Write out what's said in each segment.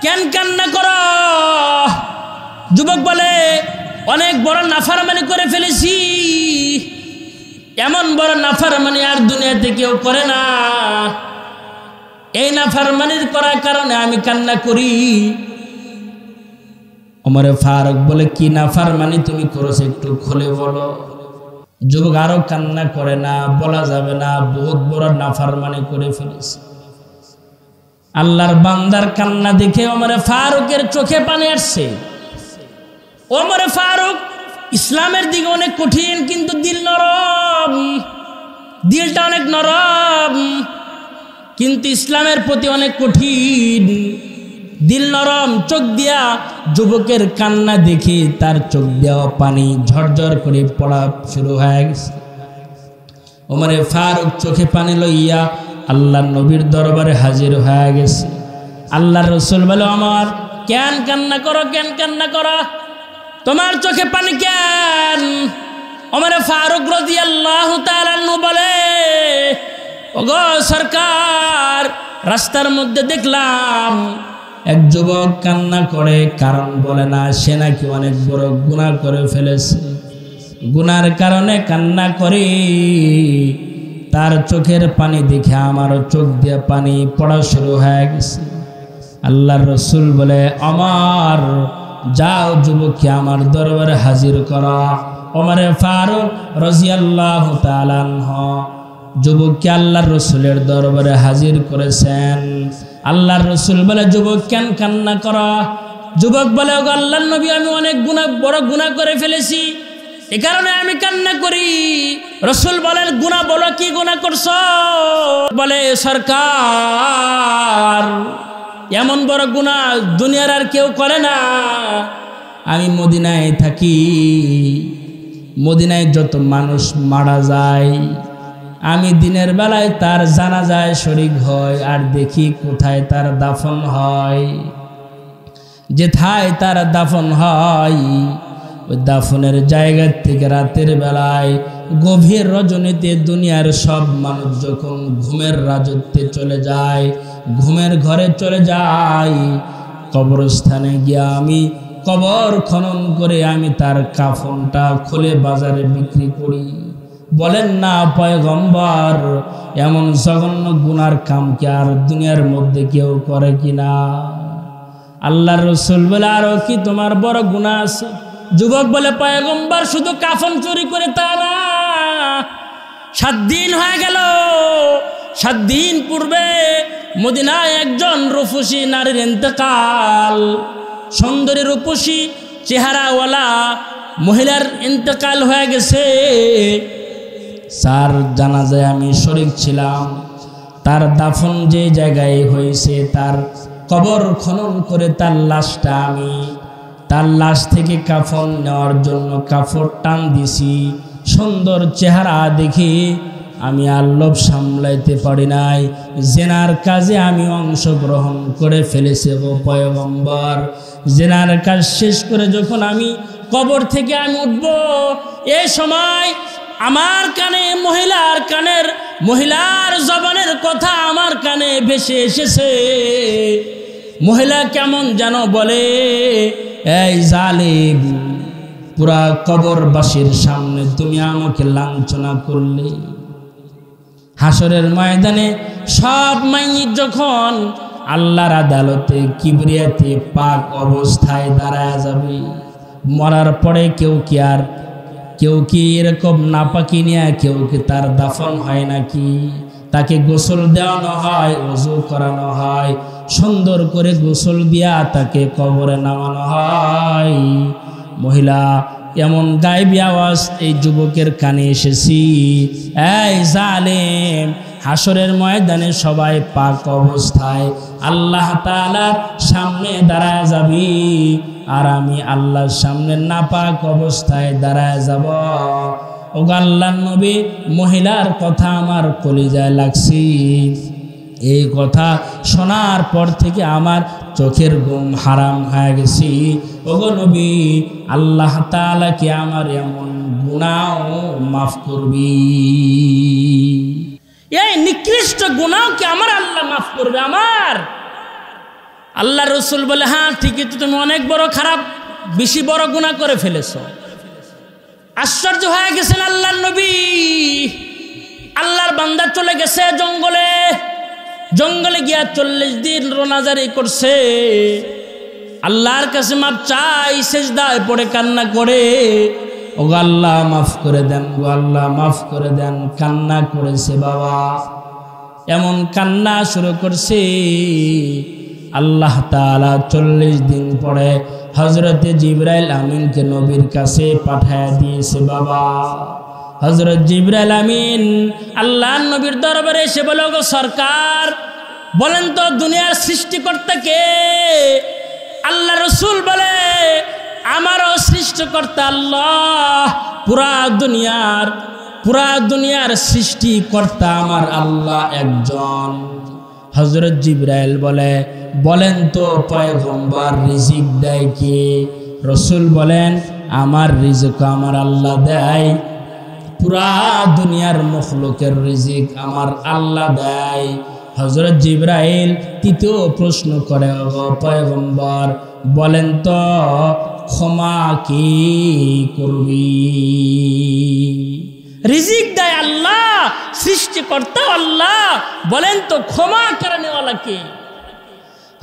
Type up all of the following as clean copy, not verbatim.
কেন কান্না করো? যুবক বলে, অনেক বড় নাফরমানি করে ফেলেছি, এমন বড় নাফরমানি আর দুনিয়াতে কেউ করে না। এই নাফরমানির করার কারণে আমি কান্না করি। ওমরে ফারুক বলে, কি নাফরমানি তুমি করেছো একটু খুলে বলো। যুবক আরো কান্না করে, না বলা যাবে না, বহুত বড় নাফরমানি করে ফেলেছে। আল্লাহর বান্দার কান্না দেখে ওমরে ফারুকের চোখে পানি আসছে। ওমরে ফারুক ইসলামের দিকে অনেক কঠিন, কিন্তু দিল নরম, দিলটা অনেক নরম, কিন্তু ইসলামের প্রতি অনেক কঠিন, দিল নরম। চোখ দিয়া যুবকের কান্না দেখে তার চোখ দেওয়া পানি ঝরঝর করে পড়া শুরু হয়ে গেছে। ওমরে ফারুক চোখে পানি লইয়া আল্লাহর নবীর দরবারে হাজির হয়ে গেছে। আল্লাহর রাসূল বলে, আমার কেন কান্না করো, কেন কান্না করো, তোমার চোখে পানি কেন? ওমরে ফারুক রাদিয়াল্লাহু তাআলা আনহু বলে, ওগো সরকার, রাস্তার মধ্যে দেখলাম এক যুবক কান্না করে, কারণ বলে না, সে নাকি অনেক বড় গুনাহ করে ফেলেছে, গুনার কারণে কান্না করে। তার চোখের পানি দেখে আমারও চোখ দিয়ে পানি পড়া শুরু হয়ে গেছে। আল্লাহর রাসূল বলে, আমার যাও যুবককে আমার দরবারে হাজির করা। ওমরে ফারুক রাদিয়াল্লাহু তাআলা আনহু যুবককে আল্লাহর রাসূলের দরবারে হাজির করেছেন। আল্লাহর রাসূল বলে, যুবক কেন কান্না করা? যুবক বলে, ওগো আল্লাহর নবী, আমি অনেক বড় গুনাহ করে ফেলেছি, এ কারণে আমি কান্না করি। রাসূল বলেন, গুনাহ বলো, কি গুনাহ করছো? বলে, সরকার, এমন বড় গুনাহ দুনিয়ার আর কেউ করে না। আমি মদিনায় থাকি, মদিনায় যত মানুষ মারা যায়, আমি দিনের বেলায় তার জানাজায় শরীক হয়, আর দেখি কোথায় তার দাফন হয়। যেথায় তার দাফন হয়, ওই দাফনের জায়গা থেকে রাতের বেলায় গভীর রজনীতে দুনিয়ার সব মানুষ যখন ঘুমের রাজত্বে চলে যায়, ঘুমের ঘরে চলে যায়, কবরস্থানে গিয়া আমি কবর খনন করে আমি তার কাফনটা খুলে বাজারে বিক্রি করি। বলেন না পয়গম্বর, এমন জঘন্য গুনার কাম কি আর দুনিয়ার মধ্যে কেউ করে কিনা? আল্লাহর রাসূল বলে, আরো কি তোমার বড় গুনাহ আছে? যুবক বলে, পয়গম্বর, শুধু কাফন চুরি করে তা না, 7 দিন হয়ে গেল, 7 দিন পূর্বে মদিনায় একজন রূপসী নারীর ইন্তেকাল, সুন্দরী রূপসী চেহারাওয়ালা মহিলার ইন্তেকাল হয়ে গেছে। তার জানাজায় আমি শরীক ছিলাম। তার দাফন যে জায়গায় হয়েছে, তার কবর খনন করে তার লাশটা আমি তার লাশ থেকে কাফন নেওয়ার জন্য কাপড় টান দিছি। সুন্দর চেহারা দেখে আমি আর লোভ সামলাইতে পারি নাই, জেনার কাজে আমি অংশগ্রহণ করে ফেলেছি। ও পয়গম্বর, জেনার কাজ শেষ করে যখন আমি কবর থেকে আমি উঠব, এই সময় আমার কানে মহিলার জবানের কথা আমার কানে ভেসে এসেছে। মহিলা কেমন যেন বলে, এই জালিম, পুরা কবরবাসীর সামনে তুমি আমাকে লাঞ্ছনা করলে। হাসরের ময়দানে সব মাইয়িত যখন আল্লাহর আদালতে কিবরিয়াতে পাক অবস্থায় দাঁড়ায় যাবে, মরার পরে কেউ কি এরকম নাপাকি নিয়ে কেউ কি তার দাফন হয় নাকি? তাকে গোসল দেওয়ানো হয়, ওযু করানো হয়, সুন্দর করে গোসল দিয়া তাকে কবরে নামানো হয়। মহিলা এমন গায়েবী আওয়াজ এই যুবকের কানে এসেছি, এই জালেম, হাসরের ময়দানে সবাই পাক অবস্থায় আল্লাহ তাআলার সামনে দাঁড়ায় যাবি, আর আমি আল্লাহর সামনে নাপাক অবস্থায় দাঁড়ায় যাব। ও আল্লাহর নবী, মহিলার কথা আমার কলিজায় লাগছে। এই কথা শোনার পর থেকে আমার চোখের ঘুম হারাম হয়ে গেছে। ওগো নবী, আল্লাহ তাআলা কি আমার এমন গুনাহ মাফ করবি? এই নিকৃষ্ট গুনাহ কি আমার আল্লাহ মাফ করবে? আমার আল্লাহ রসুল বলে, হ্যাঁ ঠিকই তো, তুমি অনেক বড় খারাপ, বেশি বড় গুনাহ করে ফেলেছ। আশ্চর্য হয়ে গেছেন আল্লাহর নবী। আল্লাহর বান্দা চলে গেছে জঙ্গলে, জঙ্গলে গিয়া 40 দিন রোনাজারি করছে, আল্লাহর কাছে মাপ চাই, সেজদায় পড়ে কান্না করে, ও আল্লাহ মাফ করে দেন, ও আল্লাহ মাফ করে দেন। কান্না করেছে বাবা, এমন কান্না শুরু করছে। আল্লাহ তাআলা 40 দিন পরে হযরতে জিবরাইল আমিনকে নবীর কাছে পাঠায় দিয়েছে বাবা। হযরত জিবরাইল আমিন আল্লাহর নবীর দরবারে এসে বলে, গো সরকার, বলেন তো দুনিয়ার সৃষ্টিকর্তা কে? আল্লাহ রসুল বলে, আমারও সৃষ্টিকর্তা আল্লাহ, পুরা দুনিয়ার সৃষ্টিকর্তা আমার আল্লাহ একজন। হযরত জিবরাইল বলে, বলেন তো পয়গম্বর, রিজিক দেয় কে? রসুল বলেন, আমার রিজিক আমার আল্লাহ দেয়, পুরা দুনিয়ার মখলুকের রিজিক আমার আল্লাহ দেয়। হযরত জিবরাইল তৃতীয় প্রশ্ন করে, ও পয়গম্বর, বলেন তো ক্ষমা কি করবি? রিজিক দেয় আল্লাহ, সৃষ্টিকর্তা আল্লাহ, বলেন তো ক্ষমা করেনেওয়ালা কে?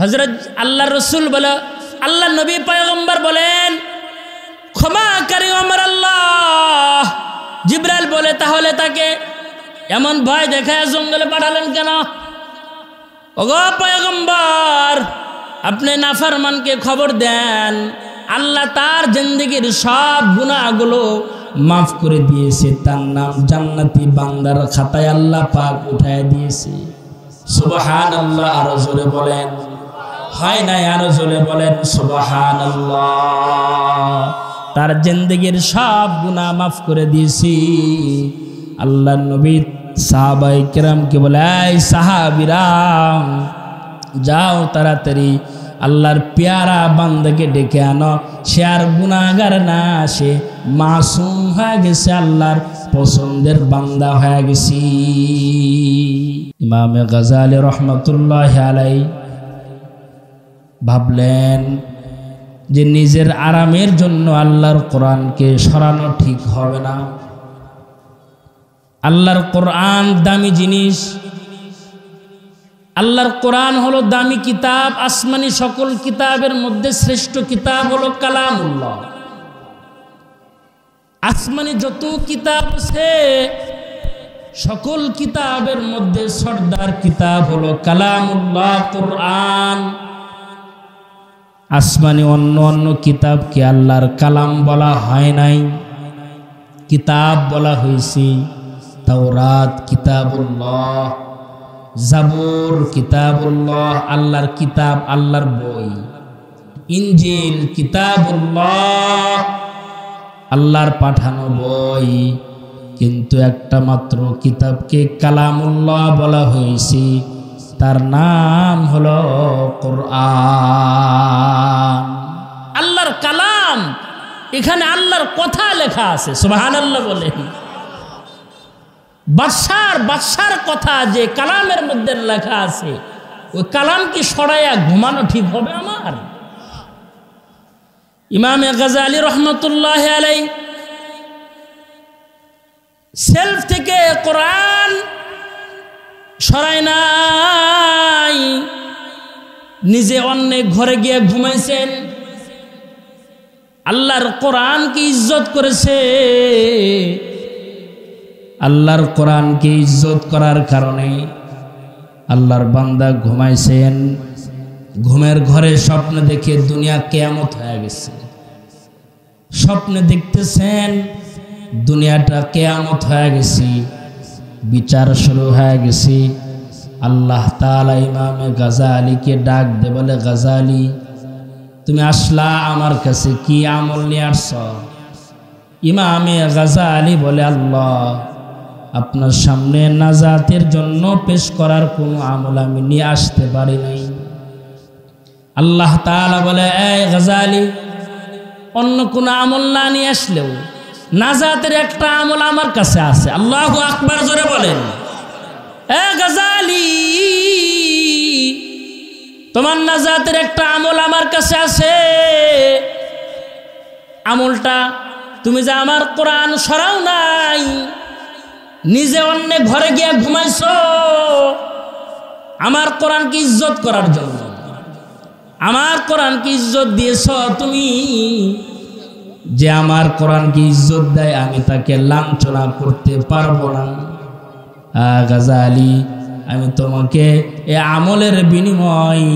হযরত আল্লাহ রসুল বলে, আল্লাহ নবী পয়গম্বর বলেন, ক্ষমাকারী আমার আল্লাহ। জিবরাইল বলে, তাহলে তাকে এমন ভয় দেখায় জঙ্গলে পাঠালেন কেন? ওগো পয়গম্বর, আপনি নাফরমানকে খবর দেন, আল্লাহ তার জিন্দেগির সব গুনাহগুলো মাফ করে দিয়েছে, তার নাম জান্নাতি বান্দার খাতায় আল্লাহ পাক উঠায় দিয়েছে। সুবহানাল্লাহ। আরো জোরে বলেন। হয় নাই? আরো জোরে বলেন সুবহানাল্লাহ। তার জিন্দেগির সব গুনাহ মাফ করে দিয়েছি। আল্লাহ নবী সাহাবায়ে কেরামকে বলে, এই সাহাবীরা, যাও তাড়াতাড়ি আল্লাহর পেয়ারা বান্দাকে ডেকে আনো, সে আর গুনাহগার না, সে মাসুম হয়ে গেছে, আল্লাহর পছন্দের বান্দা হয়ে গেছে। ইমাম গাজালি রহমতুল্লাহ আলাইহি ভাবলেন যে নিজের আরামের জন্য আল্লাহর কোরআনকে সরানো ঠিক হবে না। আল্লাহর কোরআন দামি জিনিস, আল্লাহর কোরআন হলো দামি কিতাব। আসমানি সকল কিতাবের মধ্যে শ্রেষ্ঠ কিতাব হলো কালামুল্লাহ। আসমানি যত কিতাব আছে সকল কিতাবের মধ্যে সর্দার কিতাব হলো কালামুল্লাহ, কোরআন। আসমানি অন্য অন্য কিতাবকে আল্লাহর কালাম বলা হয় নাই, কিতাব বলা হয়েছে। তাওরাত কিতাবুল্লাহ, জাবুর কিতাবুল্লাহ, আল্লাহর কিতাব, আল্লাহর বই। ইনজিল কিতাবুল্লাহ, আল্লাহর পাঠানো বই। কিন্তু একটা মাত্র কিতাবকে কালামুল্লাহ বলা হয়েছে, তার নাম হলো কোরআন। আল্লাহর কালাম, এখানে আল্লাহর কথা লেখা আছে। সুবহানাল্লাহ বলেন। বাদশার কথা যে কালামের মধ্যে লেখা আছে, ওই কালাম কি সরাইয়া ঘুমানো ঠিক হবে আমার? ইমামে গাজালি রহমতুল্লাহ আলাইহি সেলফ থেকে কোরআন সরাই নাই, নিজে অনেক ঘরে গিয়ে ঘুমাইছেন। আল্লাহর কোরআনকে ইজ্জত করেছে। আল্লাহর কোরআনকে ইজ্জত করার কারণে আল্লাহর বান্দা ঘুমাইছেন, ঘুমের ঘরে স্বপ্ন দেখে দুনিয়া কিয়ামত হয়ে গেছে। স্বপ্নে দেখতেছেন দুনিয়াটা কিয়ামত হয়ে গেছে, বিচার শুরু হয়ে গেছে। আল্লাহ তাআলা ইমামে গাজালিকে ডাক দে, বলে, গাজালি, তুমি আসলা আমার কাছে, কি আমল নিয়ে আসছ? ইমামে গাজালি বলে, আল্লাহ, আপনার সামনে নাজাতের জন্য পেশ করার কোনো আমল আমি নিয়ে আসতে পারি নাই। আল্লাহ তাআলা বলে, এই গাজালি, অন্য কোনো আমল না নিয়ে আসলেও নাজাতের একটা আমল আমার কাছে আছে। আল্লাহু আকবার জোরে বলেন। এ গাজালি, তোমার নাজাতের একটা আমল আমার কাছে আছে। আমলটা তুমি যে আমার কোরআন সরাও নাই, নিজে অন্য ঘরে গিয়ে ঘুমাইছো আমার কোরআনকে ইজ্জত করার জন্য, আমার কোরআনকে ইজ্জত দিয়েছ তুমি। যে আমার কোরআনকে ইজ্জত দেয় আমি তাকে লাঞ্ছনা করতে পারবো না। গাজালি, আমি তোমাকে এ আমলের বিনিময়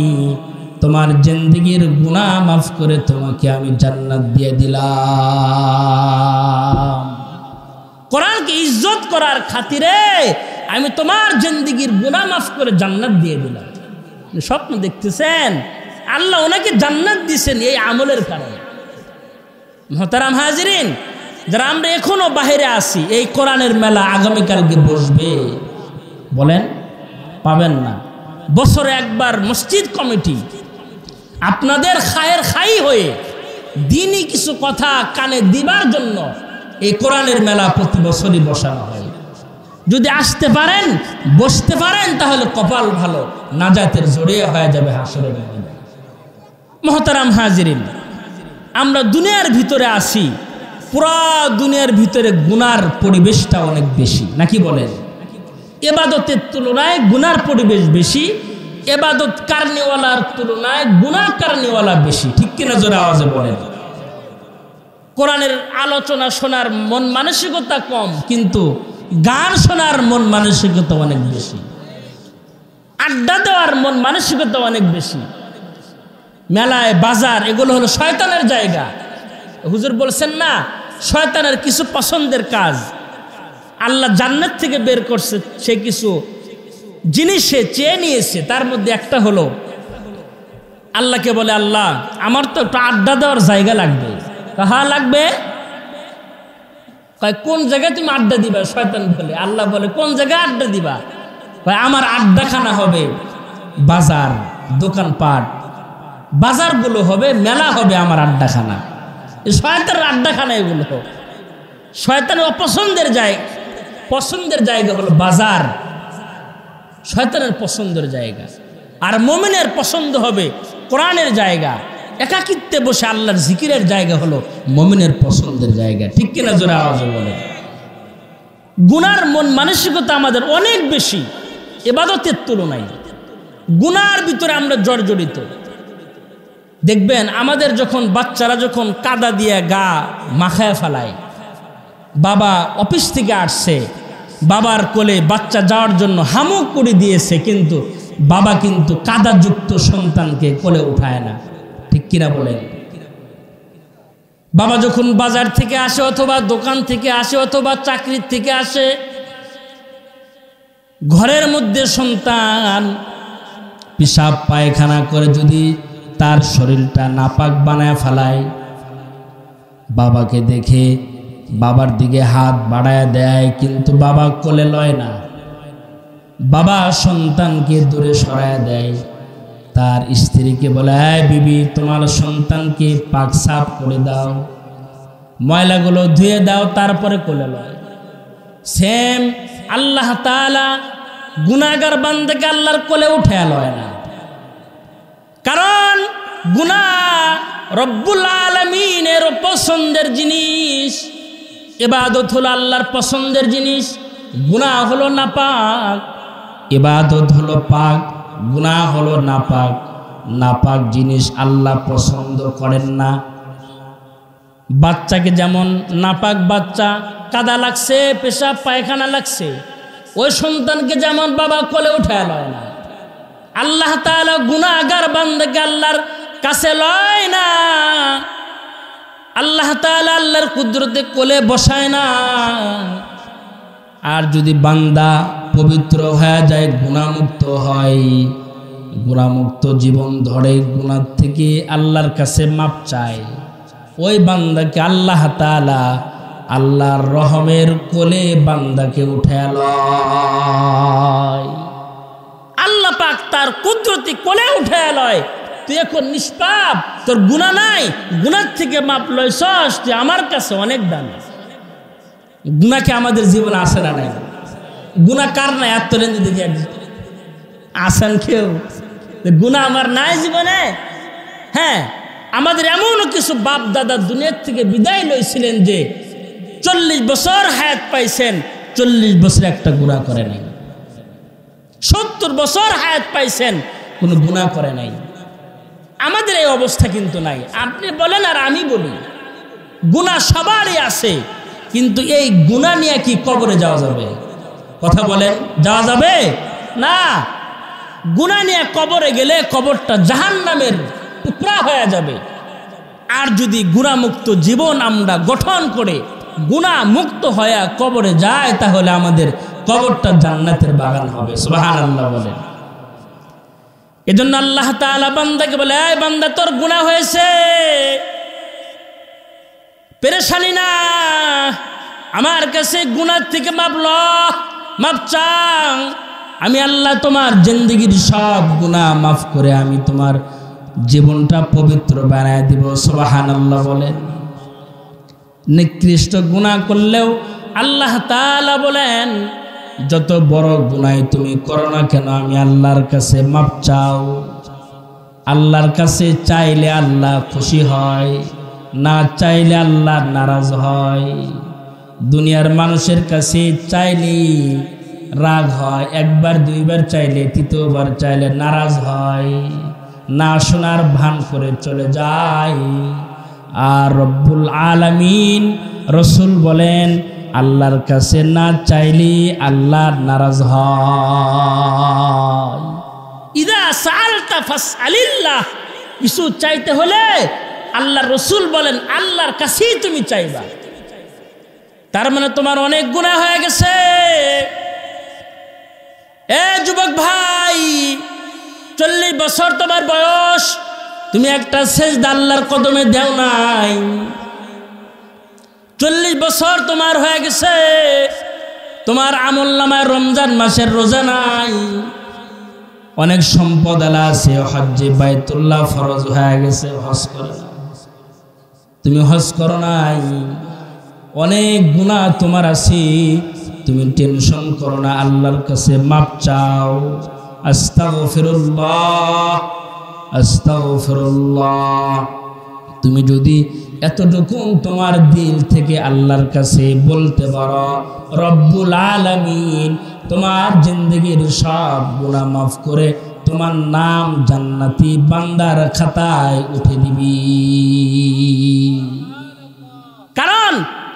তোমার জিন্দেগির গুনাহ মাফ করে তোমাকে আমি জান্নাত দিয়ে দিলাম। কোরআনকে ইজ্জত করার খাতিরে আমি তোমার জিন্দেগির গুনাহ মাফ করে জান্নাত দিয়ে দিলাম। স্বপ্ন দেখতেছেন? আল্লাহ ওনাকে জান্নাত দিয়েছেন এই আমলের কারণে। মোহতারাম হাজিরিন, যারা আমরা এখনো বাইরে আছি, এই কোরআনের মেলা আগামীকালকে বসবে, বলেন পাবেন না? বছরে একবার মসজিদ কমিটি আপনাদের খায়ের খাই হয়ে দিনই কিছু কথা কানে দিবার জন্য এই কোরআনের মেলা প্রতি বছরই বসানো হয়। যদি আসতে পারেন, বসতে পারেন, তাহলে কপাল ভালো, নাজাতের জড়িয়ে হয়ে যাবে হাসরের ময়দানে। মোহতারাম হাজিরিন, আমরা দুনিয়ার ভিতরে আছি, পুরা দুনিয়ার ভিতরে গুনার পরিবেশটা অনেক বেশি, নাকি বলেন? ইবাদতের তুলনায় গুনার পরিবেশ বেশি, ইবাদত কারণেওয়ালার তুলনায় গুনাহ কারণেওয়ালা বেশি, ঠিক কিনা জোরে আওয়াজে বলেন? কোরআনের আলোচনা শোনার মন মানসিকতা কম, কিন্তু গান শোনার মন মানসিকতা অনেক বেশি, আড্ডা দেওয়ার মন মানসিকতা অনেক বেশি। মেলায় বাজার এগুলো হলো শয়তানের জায়গা। হুজুর বলছেন না, শয়তানের কিছু পছন্দের কাজ আল্লাহ জান্নাত থেকে বের করছে, সে কিছু জিনিস সে চেয়ে নিয়েছে। তার মধ্যে একটা হলো আল্লাহকে বলে, আল্লাহ আমার তো একটু আড্ডা দেওয়ার জায়গা লাগবে। হ্যাঁ লাগবে। কোন জায়গায় তুমি আড্ডা দিবা? শয়তান বলে। আল্লাহ বলে কোন জায়গায় আড্ডা দিবা? আমার আড্ডাখানা হবে বাজার, দোকানপাট, বাজারগুলো হবে, মেলা হবে আমার আড্ডাখানা। শয়তানের আড্ডাখানা এগুলো। শয়তানের অপছন্দের জায়গা, পছন্দের জায়গা হলো বাজার, শয়তানের পছন্দের জায়গা। আর মুমিনের পছন্দ হবে কোরআনের জায়গা, একাকিত্বে বসে আল্লাহর জিকিরের জায়গা হলো মুমিনের পছন্দের জায়গা, ঠিক কিনা জোরে আওয়াজে বলে? গুনার মন মানসিকতা আমাদের অনেক বেশি ইবাদতের তুলনায়। গুনার ভিতরে আমরা জর্জরিত। দেখবেন আমাদের যখন বাচ্চারা যখন কাদা দিয়ে গা মাখায় ফেলায়, বাবা অফিস থেকে আসছে, বাবার কোলে বাচ্চা যাওয়ার জন্য হামুক করে দিয়েছে, কিন্তু বাবা কিন্তু কাদাযুক্ত সন্তানকে কোলে উঠায় না, ঠিক কিনা বলেন? বাবা যখন বাজার থেকে আসে, অথবা দোকান থেকে আসে, অথবা চাকরির থেকে আসে, ঘরের মধ্যে সন্তান পেশাব পায়খানা করে যদি তার শরীরটা নাপাক বানায় ফেলায়, বাবাকে দেখে বাবার দিকে হাত বাড়ায় দেয়, কিন্তু বাবা কোলে লয় না। বাবা সন্তানকে দূরে সরায় দেয়। তার স্ত্রীকে বলে, এই বিবি, তোমার সন্তানকে পাক সাফ করে দাও, ময়লাগুলো ধুয়ে দাও, তারপরে কোলে লয়। সেম আল্লাহ তাআলা গুনাহগার বান্দাকে আল্লাহর কোলে উঠে লয় না। কারণ গুনাহ রব্বুল আলামিনের পছন্দের জিনিস, ইবাদত হলো আল্লাহর পছন্দের জিনিস, গুনাহ হলো নাপাক। ইবাদত হলো পাক, গুনাহ হলো নাপাক। নাপাক জিনিস আল্লাহ পছন্দ করেন না। বাচ্চাকে যেমন নাপাক বাচ্চা, কাদা লাগছে, পেশাব পায়খানা লাগছে, ওই সন্তানকে যেমন বাবা কোলে উঠে লয় না, আল্লাহ তাআলা গুনাহগার বান্দাকে আল্লাহর কাছে লয় না। আল্লাহ তাআলা আল্লাহর কুদরতে কোলে বসায় না। আর যদি বান্দা পবিত্র হয়ে যায়, গুনাহমুক্ত হয়, গুনাহমুক্ত জীবন ধরে, গুনাহ থেকে আল্লাহর কাছে মাপ চায়, ওই বান্দাকে আল্লাহ তাআলা আল্লাহর রহমের কোলে বান্দাকে উঠে লয়। আল্লাহ পাক তার কুদরতি কোলে উঠে লয়। তুই এখন নিষ্পাপ, তোর গুনাহ নাই, গুনাহ থেকে মাপ লইছস, তুই আমার কাছে অনেক দাম। গুনাহকে আমাদের জীবনে আসে না নাই? গুনাহ কার নাই? এত লেনদেন দেখি আসেন কেউ গুনাহ আমার নাই জীবনে? হ্যাঁ, আমাদের এমন কিছু বাপ দাদা দুনিয়ার থেকে বিদায় লইছিলেন যে 40 বছর হায়াত পাইছেন, 40 বছর একটা গুনাহ করে নাই। 70 বছর হায়াত পাইছেন, কোনো গুনাহ করে নাই। আমাদের এই অবস্থা কিন্তু নাই। আপনি বলেন আর আমি বলি, গুনাহ সবারই আছে, কিন্তু এই গুনাহ নিয়ে কি কবরে যাওয়া যাবে? কথা বলেন, যাওয়া যাবে না। গুনাহ নিয়ে কবরে গেলে কবরটা জাহান্নামের টুকরা হয়ে যাবে। আর যদি গুনাহমুক্ত জীবন আমরা গঠন করে গুনাহমুক্ত হয়ে কবরে যায়, তাহলে আমাদের কবরটা জান্নাতের বাগান হবে। সুবহানাল্লাহ বলেন। এজন্য আল্লাহ তাআলা বান্দাকে বলে, এই বান্দা, তোর গুনাহ হয়েছে, পেরেশানি না, আমার কাছে গুনাহ থেকে মাপ চাও। আমি আল্লাহ তোমার জিন্দেগীর সব গুনাহ মাফ করে আমি তোমার জীবনটা পবিত্র বানায় দিব। সুবহানাল্লাহ বলেন। নিকৃষ্ট গুনাহ করলেও আল্লাহ তাআলা বলেন, যত বড় গুনাহ তুমি করো না কেন, আমি আল্লাহর কাছে মাপ চাও। আল্লাহর কাছে চাইলে আল্লাহ খুশি হয়, না চাইলে আল্লাহ নারাজ হয়। দুনিয়ার মানুষের কাছে চাইলে রাগ হয়, একবার দুইবার চাইলে, তৃতীয়বার চাইলে নারাজ হয়, না শোনার ভান করে চলে যায়। আর রব্বুল আলামিন রসুল বলেন, আল্লাহর কাছে না চাইলে আল্লাহ নারাজ হয়। ইদা সাআলতা ফাসআলিল্লাহ, কিছু চাইতে হলে আল্লাহ রসুল বলেন আল্লাহর কাছেই তুমি চাইবা। তার মানে তোমার অনেক গুনাহ হয়ে গেছে। এ যুবক ভাই, 40 বছর তোমার বয়স, তুমি একটা সেজদা আল্লাহর কদমে দেও নাই। 40 বছর তোমার হয়ে গেছে, তোমার আমলনামায় রমজান মাসের রোজা নাই। অনেক সম্পদ আলা আছে, হজ্জে বাইতুল্লাহ ফরজ হয়ে গেছে, হজ করে না, তুমি হজ করো নাই। অনেক গুনাহ তোমার আছে, তুমি টেনশন করো না, আল্লাহর কাছে মাপ চাও। আস্তাগফিরুল্লাহ, আস্তাগফিরুল্লাহ। তুমি যদি এতটুকু তোমার দিল থেকে আল্লাহর কাছে বলতে পারো, রব্বুল আলামিন তোমার জিন্দেগীর সব গুনাহ মাফ করে তোমার নাম জান্নাতি বান্দার খাতায় উঠে দিবি। কারণ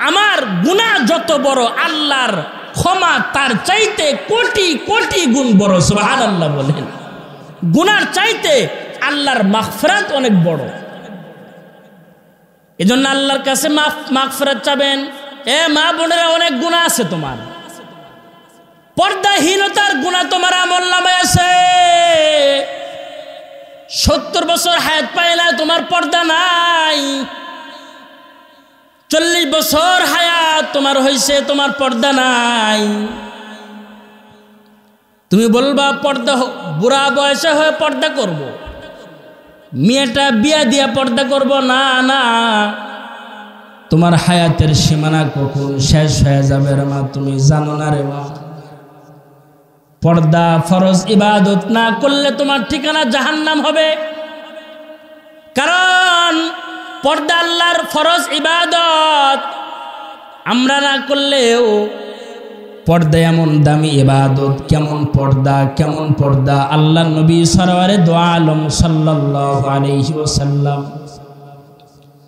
আমার গুনাহ যত বড়, আল্লাহর ক্ষমা তার চাইতে কোটি কোটি গুণ বড়। সুবহানাল্লাহ বলেন। গুনার চাইতে আল্লাহর মাগফিরাত অনেক বড়। এজন্য আল্লাহর কাছে মাগফিরাত চাবেন। এ মা বোনেরা, অনেক গুনাহ আছে তোমার, পর্দাহীনতার গুনাহ তোমার আমলনামায় আছে। 70 বছর হায়াত পায় না, তোমার পর্দা নাই। 40 বছর হায়াত তোমার হয়েছে, তোমার পর্দা নাই। তুমি বলবা পর্দা, বুড়া বয়সে হয়ে পর্দা করব, মেয়েটা বিয়া দিয়া পর্দা করব, না না, তোমার হায়াতের সীমানা কখন শেষ হয়ে যাবে রে মা, তুমি জানো না রে মা। পর্দা ফরজ ইবাদত না করলে তোমার ঠিকানা জাহান্নাম হবে। কারণ পর্দা আল্লাহর ফরজ ইবাদত, আমরা না করলেও পর্দা এমন দামি ইবাদত। কেমন পর্দা, কেমন পর্দা! আল্লাহ নবী সরওয়ারে দো আলম সাল্লাল্লাহু আলাইহি ওয়াসাল্লাম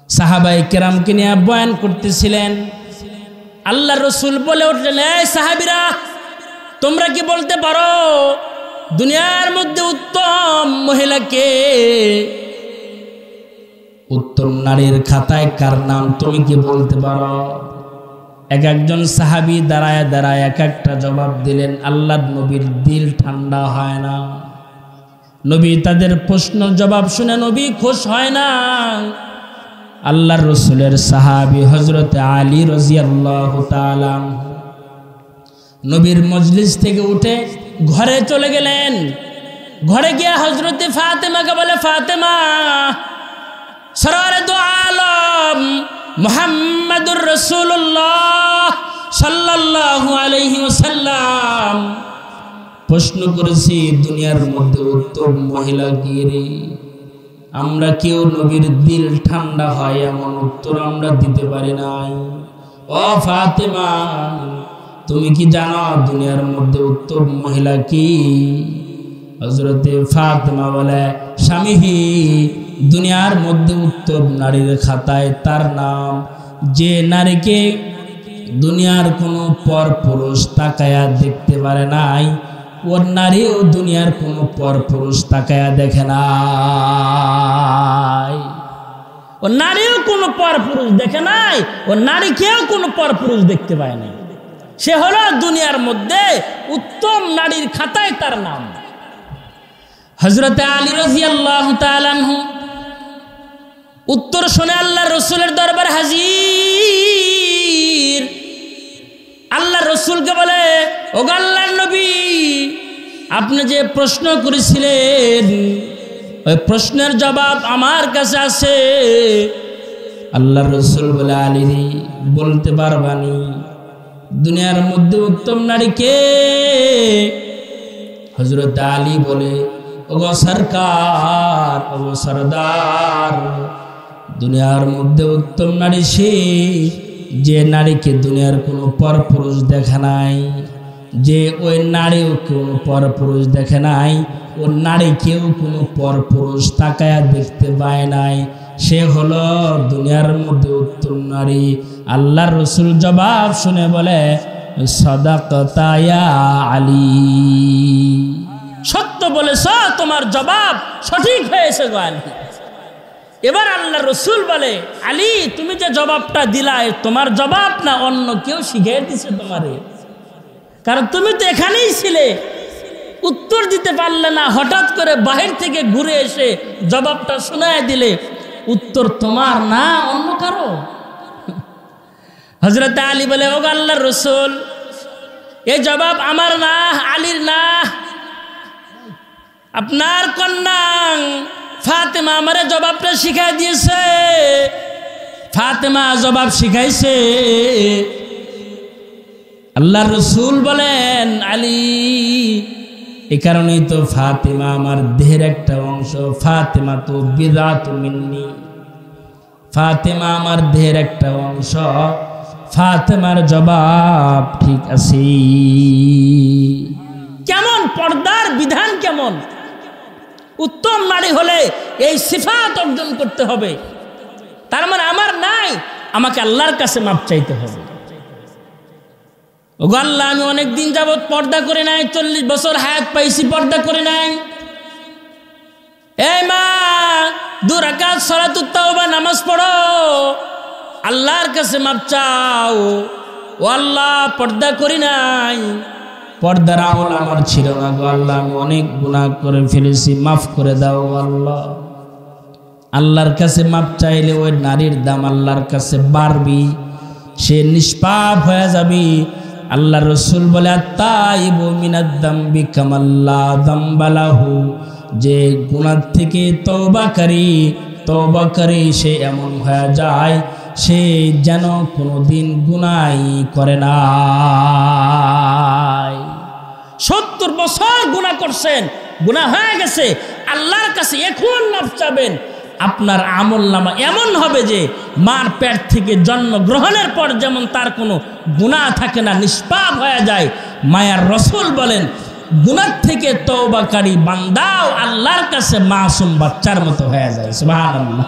সাহাবায়ে কেরামকে নিয়ে বয়ান করতেছিলেন। আল্লাহ রসুল বলে উঠলেন, এই সাহাবীরা, তোমরা কি বলতে পারো দুনিয়ার মধ্যে উত্তম মহিলা কে? উত্তম নারীর খাতায় কার নাম, তুমি কি বলতে পারো? এক একজন সাহাবী দাঁড়ায় দাঁড়ায় এক একটা জবাব দিলেন। আল্লাহর নবীর দিল ঠান্ডা হয় না। নবী তাদের প্রশ্ন জবাব শুনে নবী খুশ হয় না। আল্লাহর রসুলের সাহাবী হযরতে আলী রাদিয়াল্লাহু তাআলা নবীর মজলিস থেকে উঠে ঘরে চলে গেলেন। ঘরে গিয়ে হযরতে ফাতেমাকে বলে, ফাতেমা, সরওয়ারে দো আলম মুহাম্মাদুর রাসূলুল্লাহ সাল্লাল্লাহু আলাইহি ওয়াসাল্লাম প্রশ্ন করেছি দুনিয়ার মধ্যে উত্তম মহিলা কি রে? আমরা কেউ নবীর দিল ঠান্ডা হয় এমন উত্তর আমরা দিতে পারি নাই। ও ফাতেমা, তুমি কি জানো দুনিয়ার মধ্যে উত্তম মহিলা কি? হযরতে ফাতেমা বলে, স্বামীহি, দুনিয়ার মধ্যে উত্তম নারীর খাতায় তার নাম যে নারীকে দুনিয়ার কোনো পর পুরুষ তাকায়া দেখতে পারে নাই, ওর নারীও দুনিয়ার কোনো পর পুরুষ তাকায়া দেখে নাই। ও নারীও কোনো পর পুরুষ দেখে নাই, ও নারীকেও কোনো পর পুরুষ দেখতে পায় নাই। সে হলো দুনিয়ার মধ্যে উত্তম নারীর খাতায় তার নাম। হযরতে আলী রাদিয়াল্লাহু তাআলা আনহু উত্তর শুনে আল্লাহ রসুলের দরবার হাজির। আল্লাহ রসুলকে বলে, ও আল্লাহর নবী, আপনি যে প্রশ্ন করেছিলেন ওই প্রশ্নের জবাব আমার কাছে আছে। আল্লাহ রসুল বলে, আলী বলতে পারবানি দুনিয়ার মধ্যে উত্তম নারী কে? হযরত আলী বলে, ওগো সরকার, ওগো সরদার, দুনিয়ার মধ্যে উত্তম নারী সে যে নারীকে দুনিয়ার কোনো পর পুরুষ দেখে নাই, যে ওই নারীও কোনো পর পুরুষ দেখে নাই, ও নারীকেও কোনো পর পুরুষ তাকায়া দেখতে পায় নাই, সে হলো দুনিয়ার মধ্যে উত্তম নারী। আল্লাহর রসুল জবাব শুনে বলে, সাদাকাতা ইয়া আলী, সত্য বলেছ, তোমার জবাব সঠিক হয়েছে গো আলী। এবার আল্লাহ রসুল বলে, আলী, তুমি যে জবাবটা দিলাই তোমার জবাব না, অন্য কেউ শিখিয়ে দিছে তোমারে। কারণ তুমি তো এখানেই ছিলে, উত্তর দিতে পারলে না, হঠাৎ করে বাহির থেকে ঘুরে এসে জবাবটা শোনায় দিলে। উত্তর তোমার না, অন্য কারো। হযরত আলী বলে, ও আল্লাহর রসুল, এই জবাব আমার না, আলীর না, আপনার কন্যা ফাতেমা আমারে জবাবটা শিখাই দিয়েছে। ফাতেমা জবাব শিখাইছে। আল্লাহ রসুল বলেন, আলী, এই কারণেই তো ফাতেমা আমার দেহের একটা অংশ। ফাতেমা তো বিদাতু মিন্নি, ফাতেমা আমার দেহের একটা অংশ। ফাতেমার জবাব ঠিক আছে। কেমন পর্দার বিধান, কেমন! উত্তম নারী হলে এই সিফাত অর্জন করতে হবে। তার মানে আমার নাই, আমাকে আল্লাহর কাছে মাপ চাইতে হবে। ওগো আল্লাহ, আমি অনেক দিন যাবত পর্দা করে নাই, 40 বছর হায়াত পাইছি, পর্দা করে নাই। এই মা, 2 রাকাত সালাতুত তাওবা নামাজ পড়ো, আল্লাহর কাছে মাপ চাও। ও আল্লাহ, পর্দা করি নাই, পর্দার আমল আমার ছিল না গো আল্লাহ, আমি অনেক গুনাহ করে ফেলেছি, মাফ করে দাও আল্লাহ। আল্লাহর কাছে মাপ চাইলে ওই নারীর দাম আল্লাহর কাছে বাড়বি, সে নিষ্পাপ হয়ে যাবি। আল্লাহ রসুল বলে, আত্তাইবু মিনাদ দামবি কামাল্লা দামবালাহু, যে গুনাহ থেকে তওবাকারী সে এমন হয়ে যায় সে যেন কোনোদিন গুনাহ করে না। 70 বছর গুনাহ করছেন, গুনাহ হয়ে গেছে, আল্লাহর কাছে এখন মাফ চাবেন। আপনার আমলনামা এমন হবে যে মার পেট থেকে জন্মগ্রহণের পর যেমন তার কোনো গুনাহ থাকে না, নিষ্পাপ হয়ে যায়। মায়ার রসুল বলেন, গুনাহ থেকে তওবাকারী বান্দাও আল্লাহর কাছে মাসুম বাচ্চার মতো হয়ে যায়। সুবহানাল্লাহ।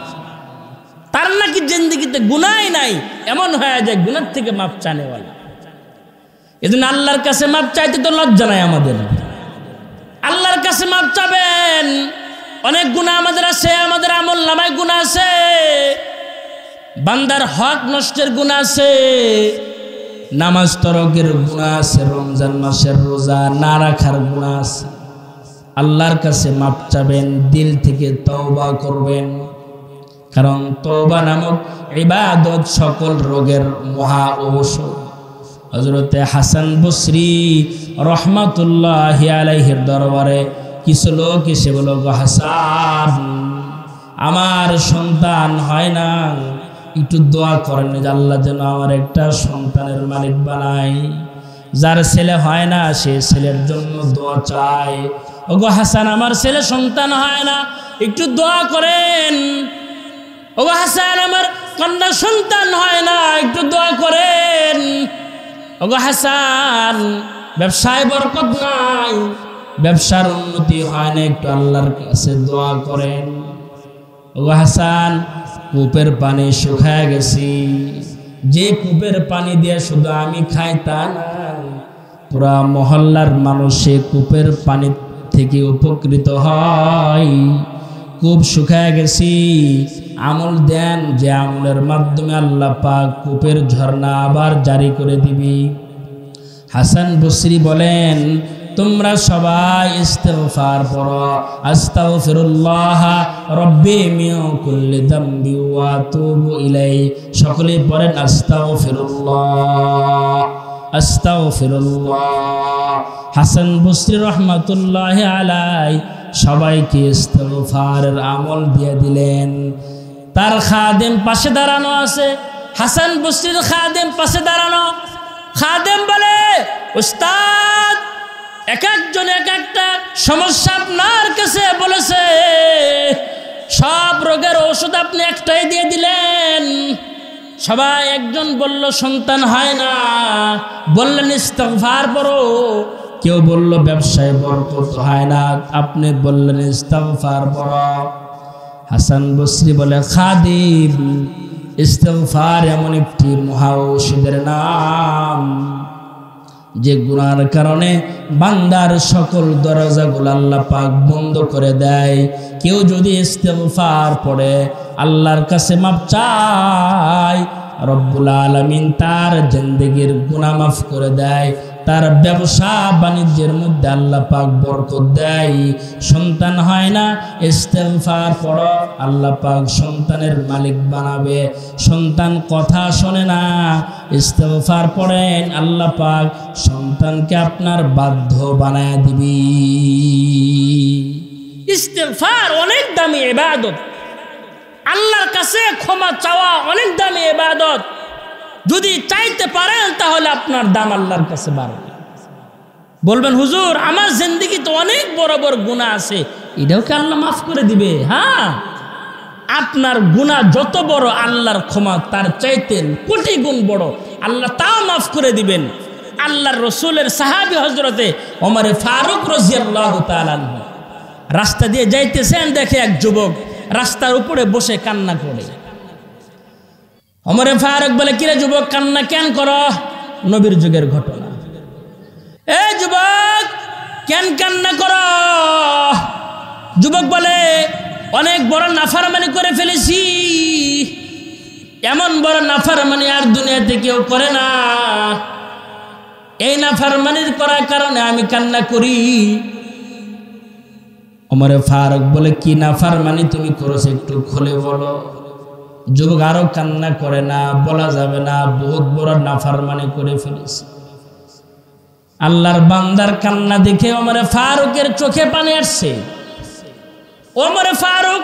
তার নাকি জিন্দেগিতে গুনাহই নাই, এমন হয়ে যায় গুনাহ থেকে মাপ চানেওয়ালা। এজন্য আল্লাহর কাছে মাপ চাইতে তো লজ্জা নাই আমাদের। আল্লাহর কাছে মাপ চাবেন। অনেক গুনাহ আমাদের আছে, আমাদের আমল নামায় গুনাহ আছে, বান্দার হক নষ্টের গুনাহ আছে, নামাজ তরকের গুনাহ আছে, রমজান মাসের রোজা না রাখার গুনাহ আছে। আল্লাহর কাছে মাপ চাবেন, দিল থেকে তওবা করবেন। কারণ তওবা নামক ইবাদত সকল রোগের মহা ঔষধ। হযরতে হাসান বসরি রহমাতুল্লাহি আলাইহির দরবারে কিছু লোক এসে বলল, হাসান, আমার সন্তান হয় না, একটু দোয়া করেন যে আল্লাহ যেন আমার একটা সন্তানের মালিক বানায়। যার ছেলে হয় না সে ছেলের জন্য দোয়া চায়। ওগো হাসান, আমার ছেলে সন্তান হয় না, একটু দোয়া করেন। ওগো হাসান, আমার কন্যা সন্তান হয় না, একটু দোয়া করেন। ওগো হাসান, ব্যবসায় বরকত নাই, ব্যবসার উন্নতি হয় না, একটু আল্লাহর কাছে দোয়া করেন। ওগো হাসান, কূপের পানি শুকায় গেছি, যে কূপের পানি দিয়ে শুধু আমি খাই তা না, পুরা মহল্লার মানুষ সে কূপের পানি থেকে উপকৃত হয়। কূপ শুকায় গেছি, আমল দেন, যে আমলের মাধ্যমে আল্লাহ পাক কূপের ঝর্ণা আবার জারি করে দিবি। হাসান বসরি বলেন, তোমরা সবাই ইস্তিগফার পড়ো, আস্তাগফিরুল্লাহ রাব্বি মিন কুল্লি যামবি ওয়া আতুবু ইলাইহি। সকলে পড়েন আস্তাগফিরুল্লাহ, আস্তাগফিরুল্লাহ। হাসান বসরি রহমাতুল্লাহি আলাইহি সবাইকে ইস্তিগফারের আমল দিয়ে দিলেন। তার খাদেম পাশে দাঁড়ানো আছে, হাসান বসরির খাদেম পাশে দাঁড়ানো। খাদেম বলে, উস্তাদ, এক একজন এক একটা সমস্যা আপনার কাছে বলেছে, সব রোগের ওষুধ আপনি একটাই দিয়ে দিলেন। সবাই, একজন বলল সন্তান হয় না, বললেন ইস্তিগফার পড়ো। কেউ বলল ব্যবসায় বরকত হয় না, আপনি বললেন ইস্তিগফার পড়ো। হাসান বসরি বলে, খাদিম, ইস্তিগফার এমন একটি মহা ঔষধের নাম যে গুনার কারণে বান্দার সকল দরজাগুলো আল্লাহ পাক বন্ধ করে দেয়। কেউ যদি ইস্তিগফার পড়ে, আল্লাহর কাছে মাপ চায়, রব্বুল আলামিন তার জিন্দেগির গুনাহ মাফ করে দেয়, তার ব্যবসা বাণিজ্যের মধ্যে আল্লাহ পাক বরকত দেয়। সন্তান হয় না, ইস্তিগফার পড়ো, আল্লাহ পাক সন্তানের মালিক বানাবে। সন্তান কথা শোনে না, ইস্তিগফার পড়েন, আল্লাহ পাক সন্তানকে আপনার বাধ্য বানায় দিবি। ইস্তিগফার অনেক দামি ইবাদত, আল্লাহর কাছে ক্ষমা চাওয়া অনেক দামি ইবাদত। যদি চাইতে পারেন তাহলে আপনার দাম আল্লাহর কাছে বাড়বে। বলবেন, হুজুর আমার জিন্দেগি তো অনেক বড় বড় গুনাহ আছে, এটাও কি আল্লাহ মাফ করে দিবে? হ্যাঁ, আপনার গুনাহ যত বড়, আল্লাহর ক্ষমা তার চাইতেন কোটি গুণ বড়, আল্লাহ তাও মাফ করে দিবেন। আল্লাহর রসুলের সাহাবী হযরতে ওমর ফারুক রাদিয়াল্লাহু তাআলা আনহু রাস্তা দিয়ে যাইতেছেন, দেখে এক যুবক রাস্তার উপরে বসে কান্না করে। ওমর ফারুক বলে, কিরে যুবক, কান্না কেন করো? নবীর যুগের ঘটনা। এ যুবক, কেন কান্না করো? যুবক বলে, অনেক বড় নাফরমানি করে ফেলেছি, এমন বড় নাফরমানি আর দুনিয়াতে কেউ করে না। এই নাফরমানির করার কারণে আমি কান্না করি। ওমর ফারুক বলে, কি নাফরমানি তুমি করেছো, একটু খুলে বলো। যুবক আরো কান্না করে, না বলা যাবে না, বহুত বড় নাফরমানি করে ফেলেছে। আল্লাহর বান্দার কান্না দেখে ওমর ফারুকের চোখে পানি আসছে। ওমর ফারুক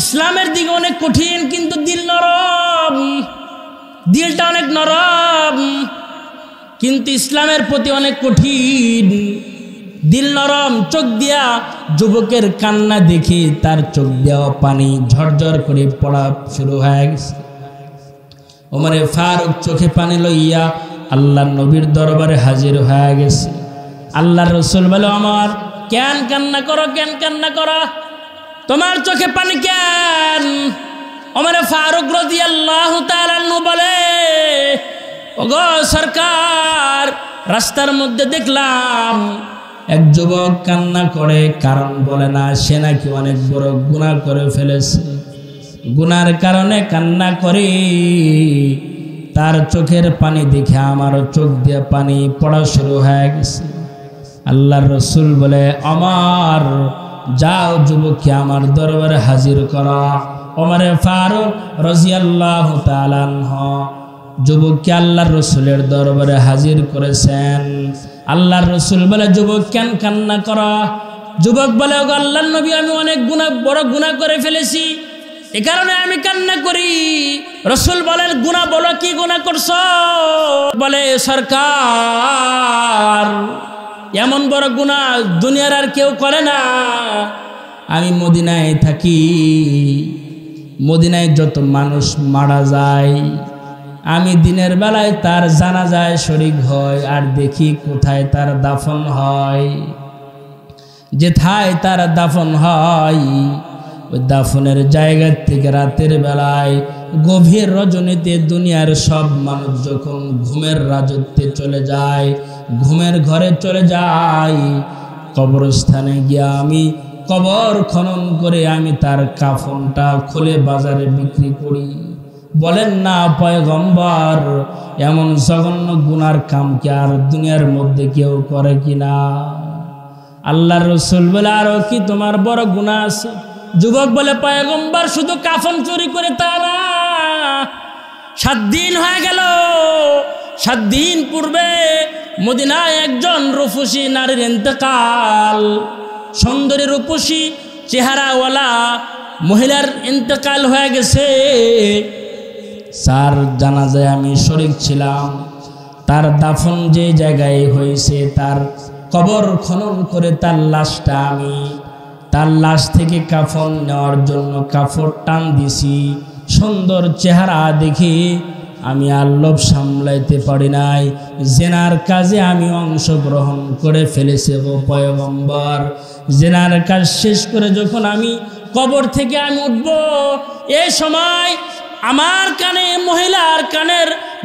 ইসলামের দিকে অনেক কঠিন, কিন্তু দিল নরম, দিলটা অনেক নরম, কিন্তু ইসলামের প্রতি অনেক কঠিন, দিল নরম। চোখ দিয়া যুবকের কান্না দেখে তার চোখ দেওয়া পানি ঝরঝর করে পড়া শুরু হয়ে গেছে। ওমর ফারুক চোখে পানি লইয়া আল্লাহর নবীর দরবারে হাজির হয়ে গেছে। আল্লাহর রাসূল বলে, ওমর কেন কান্না করো, কেন কান্না করো, তোমার চোখে পানি কেন? ওমর ফারুক রাদিয়াল্লাহু তাআলা আনহু বলে, ওগো সরকার, রাস্তার মধ্যে দেখলাম এক যুবক কান্না করে, কারণ বলে না, সে নাকি অনেক বড় গুনাহ করে ফেলেছে, গুনার কারণে কান্না করে। তার চোখের পানি দেখে আমারও চোখ দিয়ে পানি পড়া শুরু হয়ে গেছে। আল্লাহর রাসূল বলে, ওমর যাও যুবককে আমার দরবারে হাজির করা। ওমর ফারুক রাদিয়াল্লাহু তাআলা আনহু যুবককে আল্লাহর রাসূলের দরবারে হাজির করেছেন। আল্লাহর রাসূল বলে, যুবক কেন কান্না করা? যুবক বলে, ওগো আল্লাহর নবী, আমি অনেক বড় গুনাহ করে ফেলেছি, এ কারণে আমি কান্না করি। রাসূল বলেন গুনাহ বলো, কি গুনাহ করছো? বলে সরকার এমন বড় গুনাহ দুনিয়ার আর কেউ করে না। আমি মদিনায় থাকি, মদিনায় যত মানুষ মারা যায় আমি দিনের বেলায় তার জানাজায় শরীক হয় আর দেখি কোথায় তার দাফন হয়। যেথায় তার দাফন হয় ওই দাফনের জায়গা থেকে রাতের বেলায় গভীর রজনীতে দুনিয়ার সব মানুষ যখন ঘুমের রাজত্বে চলে যায়, ঘুমের ঘরে চলে যায়, কবরস্থানে গিয়ে আমি কবর খনন করে আমি তার কাফনটা খুলে বাজারে বিক্রি করি। বলেন না পয়গম্বর, এমন জঘন্য গুনার কাম কি আর দুনিয়ার মধ্যে কেউ করে কিনা? আল্লাহর রাসূল বলে আরো কি তোমার বড় গুনাহ আছে? যুবক বলে পয়গম্বর শুধু কাফন চুরি করে তা না, 7 দিন হয়ে গেল, 7 দিন পূর্বে মদিনায় একজন রূপসী নারীর ইন্তেকাল, সুন্দরী রূপসী চেহারাওয়ালা মহিলার ইন্তেকাল হয়ে গেছে। তার জানাজায় আমি শরীক ছিলাম। তার দাফন যে জায়গায় হয়েছে তার কবর খনন করে তার লাশটা আমি তার লাশ থেকে কাফন নেওয়ার জন্য কাপড় টান দিছি। সুন্দর চেহারা দেখে আমি আর লোভ সামলাইতে পারি নাই, জেনার কাজে আমি অংশগ্রহণ করে ফেলেছি গো পয়গম্বর। জেনার কাজ শেষ করে যখন আমি কবর থেকে আমি উঠব, এই সময় আমার কানে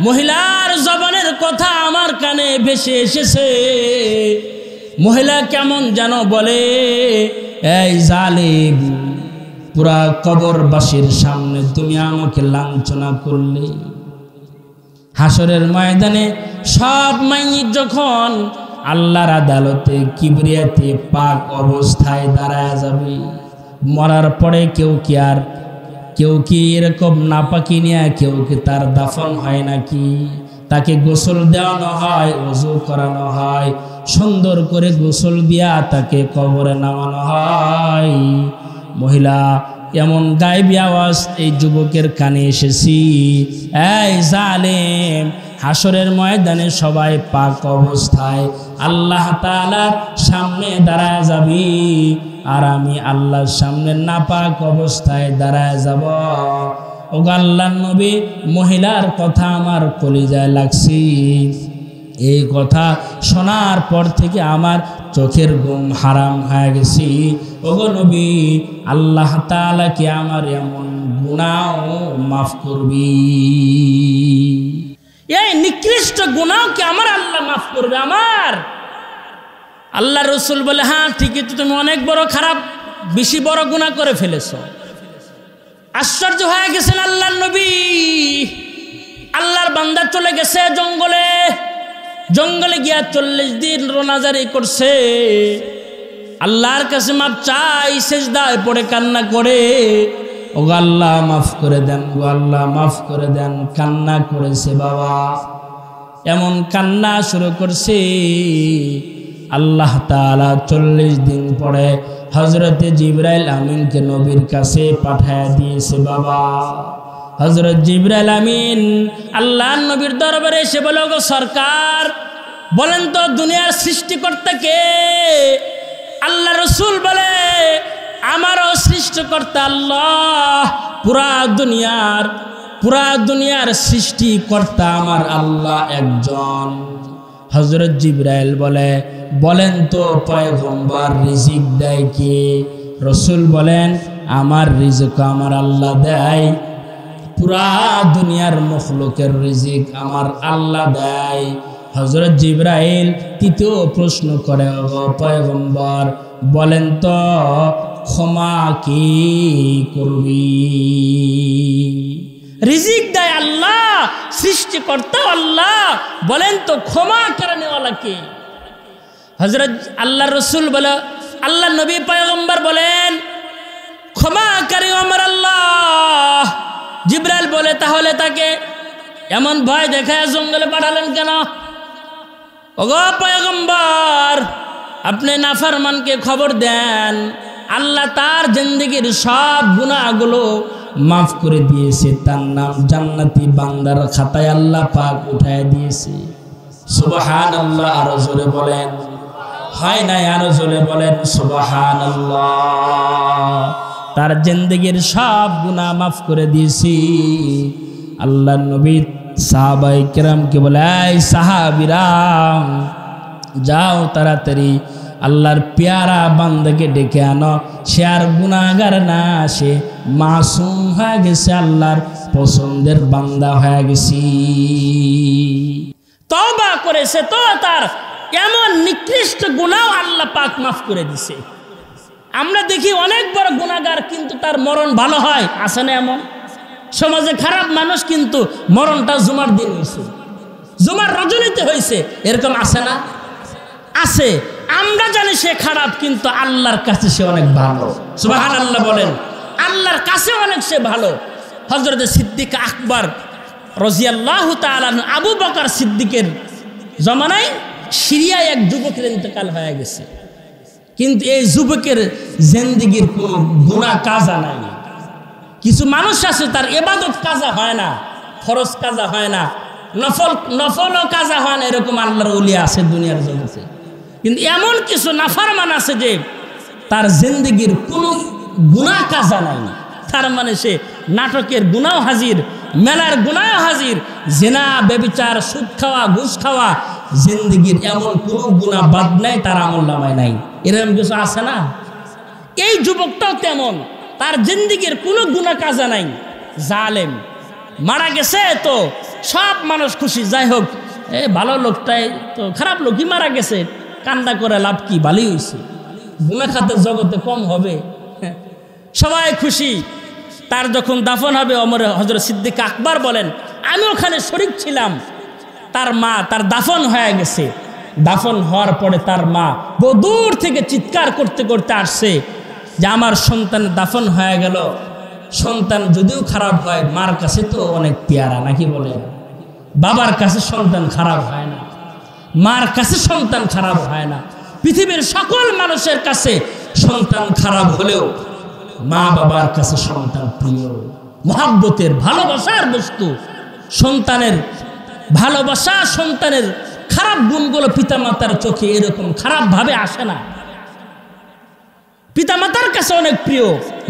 মহিলার জবানের কথা আমার কানে ভেসে এসেছে। মহিলা কেমন যেন বলে, এই জালিম, পুরা কবরবাসীর সামনে তুমি আমাকে লাঞ্ছনা করলে। হাসরের ময়দানে সব মাইয়িত যখন আল্লাহর আদালতে কিবরিয়াতে পাক অবস্থায় দাঁড়ায় যাবে, মরার পরে কেউ কি এরকম নাপাকি নিয়ে কেউ কি তার দাফন হয় নাকি? তাকে গোসল দেওয়ানো হয়, ওযু করানো হয়, সুন্দর করে গোসল দিয়া তাকে কবরে নামানো হয়। মহিলা এমন গায়েবী আওয়াজ এই যুবকের কানে এসেছি, এই জালেম, হাসরের ময়দানে সবাই পাক অবস্থায় আল্লাহ তাআলার সামনে দাঁড়ায় যাবি, আর আমি আল্লাহর সামনে নাপাক অবস্থায় দাঁড়ায় যাব। ও আল্লাহর নবী, মহিলার কথা আমার কলিজায় লাগছে। এই কথা শোনার পর থেকে আমার চোখের ঘুম হারাম হয়ে গেছে। ওগো নবী, আল্লাহ তাআলা কি আমার এমন গুনাহ মাফ করবি? এই নিকৃষ্ট গুনাহ কি আমার আল্লাহ মাফ করবে? আমার আল্লাহ রাসূল বলে, হ্যাঁ ঠিকই তো, তুমি অনেক বড় খারাপ, বেশি বড় গুনাহ করে ফেলেছো। আশ্চর্য হয়ে গেছেন আল্লাহর নবী। আল্লাহর বান্দা চলে গেছে জঙ্গলে গিয়া 40 দিন রোনাজারি করছে, আল্লাহর কাছে মাপ চাই, সেজদায় পড়ে কান্না করে, ও আল্লাহ মাফ করে দেন, ও আল্লাহ মাফ করে দেন। কান্না করেছে বাবা, এমন কান্না শুরু করছে। আল্লাহ তাআলা 40 দিন পরে হযরতে জিবরাইল আমিনকে নবীর কাছে পাঠায় দিয়েছে বাবা। হযরত জিবরাইল আমিন আল্লাহর নবীর দরবারে এসে বলে, গো সরকার, বলেন তো দুনিয়ার সৃষ্টিকর্তা কে? আল্লাহ রাসূল বলে, আমারও সৃষ্টিকর্তা আল্লাহ, পুরা দুনিয়ার সৃষ্টিকর্তা আমার আল্লাহ একজন। হযরত জিবরাইল বলে, বলেন তো পয়গম্বর, রিজিক দেয় কে? রাসূল বলেন, আমার রিজিক আমার আল্লাহ দেয়, পুরা দুনিয়ার মখলুকের রিজিক আমার আল্লাহ দেয়। হযরত জিবরাইল তৃতীয় প্রশ্ন করে, ও পয়গম্বর, বলেন তো ক্ষমা কি করবি? রিজিক দেয় আল্লাহ, সৃষ্টিকর্তা আল্লাহ, বলেন তো ক্ষমা করনেওয়ালা কে? হযরত আল্লাহর রাসূল বলে, আল্লাহ নবী পয়গম্বর বলেন, ক্ষমাকারী আমার আল্লাহ। জিবরাইল বলে, তাহলে তাকে এমন ভয় দেখায় জঙ্গলে পাঠালেন কেন? ওগো পয়গম্বর, আপনি নাফরমানকে খবর দেন, আল্লাহ তার জিন্দেগির সব গুনাহগুলো মাফ করে দিয়েছে, তার নাম জান্নাতি বান্দার খাতায় আল্লাহ পাক উঠায় দিয়েছে। সুবহানাল্লাহ, আরো জোরে বলেন। হয় নাই? আরো জোরে বলেন সুবহানাল্লাহ। তার জিন্দেগীর সব গুনাহ মাফ করে দিয়েছি। আল্লাহর নবী সাহাবায়ে কেরামকে বলে, এই সাহাবীরা যাও তাড়াতাড়ি আল্লাহর পেয়ারা বান্দাকে ডেকে আনো, সে আর গুনাহগার না, সে মাসুম হয়ে গেছে, আল্লাহর পছন্দের বান্দা হয়ে গেছি। তওবা করেছে তো তার এমন নিকৃষ্ট গুনাহ আল্লাহ পাক মাফ করে দিছে। আমরা দেখি অনেক বড় গুনাহগার কিন্তু তার মরণ ভালো হয়, আছে না এমন? সমাজে খারাপ মানুষ কিন্তু মরণটা জুমার দিন হয়েছে, জুমার রজনীতে হয়েছে, এরকম আছে না? আছে। আমরা জানি সে খারাপ, কিন্তু আল্লাহর কাছে সে অনেক ভালো। সুবহানাল্লাহ বলেন। আল্লাহর কাছে অনেক সে ভালো। হযরত সিদ্দিক আকবর রাদিয়াল্লাহু তাআলা আবু বকর সিদ্দিকের জমানায় সিরিয়ায় এক যুবকের ইন্তেকাল হয়ে গেছে, কিন্তু এই যুবকের জিন্দেগীর কোনো গুনাহ কাজা নাই। কিছু মানুষ আছে তার ইবাদত কাজা হয় না, ফরজ কাজা হয় না, নফলও কাজা হয় না, এরকম আল্লাহর ওলি আছে দুনিয়ার জগতে। কিন্তু এমন কিছু নাফরমান আছে যে তার জিন্দেগীর কোনো গুনাহ কাজা নাই। তার মানে সে নাটকের গুনাহ হাজির, মেলার গুনাহ হাজির, জিনা, ব্যভিচার, সুদ খাওয়া, ঘুষ খাওয়া, জিন্দেগীর এমন কোনো গুনাহ বাদ নাই তার আমলনামায় নাই। এরকম কিছু আছে না? এই যুবকটাও তেমন, তার জিন্দেগীর কোনো গুনাহ কাজা নাই। জালেম মারা গেছে তো সব মানুষ খুশি, যাই হোক ভালো লোকটাই তো, খারাপ লোকই মারা গেছে, কান্না করে লাভ কি, ভালোই হয়েছে, গুনাহ খাতের জগতে কম হবে, সবাই খুশি। তার যখন দাফন হবে, হযরত সিদ্দিক আকবর বলেন, আমি ওখানে শরীক ছিলাম। তার মা, তার দাফন হয়ে গেছে, দাফন হওয়ার পরে তার মা বহু দূর থেকে চিৎকার করতে করতে আসছে যে আমার সন্তানের দাফন হয়ে গেল। সন্তান যদিও খারাপ হয়, মার কাছে তো অনেক পেয়ারা, নাকি বলে? বাবার কাছে সন্তান খারাপ হয় না, মার কাছে সন্তান খারাপ হয় না। পৃথিবীর সকল মানুষের কাছে সন্তান খারাপ হলেও মা বাবার কাছে সন্তান প্রিয়, মহব্বতের, ভালোবাসার বস্তু। সন্তানের ভালোবাসা, সন্তানের খারাপ গুণগুলো পিতামাতার চোখে এরকম খারাপ ভাবে আসে না। পিতামাতার কাছে অনেক প্রিয়।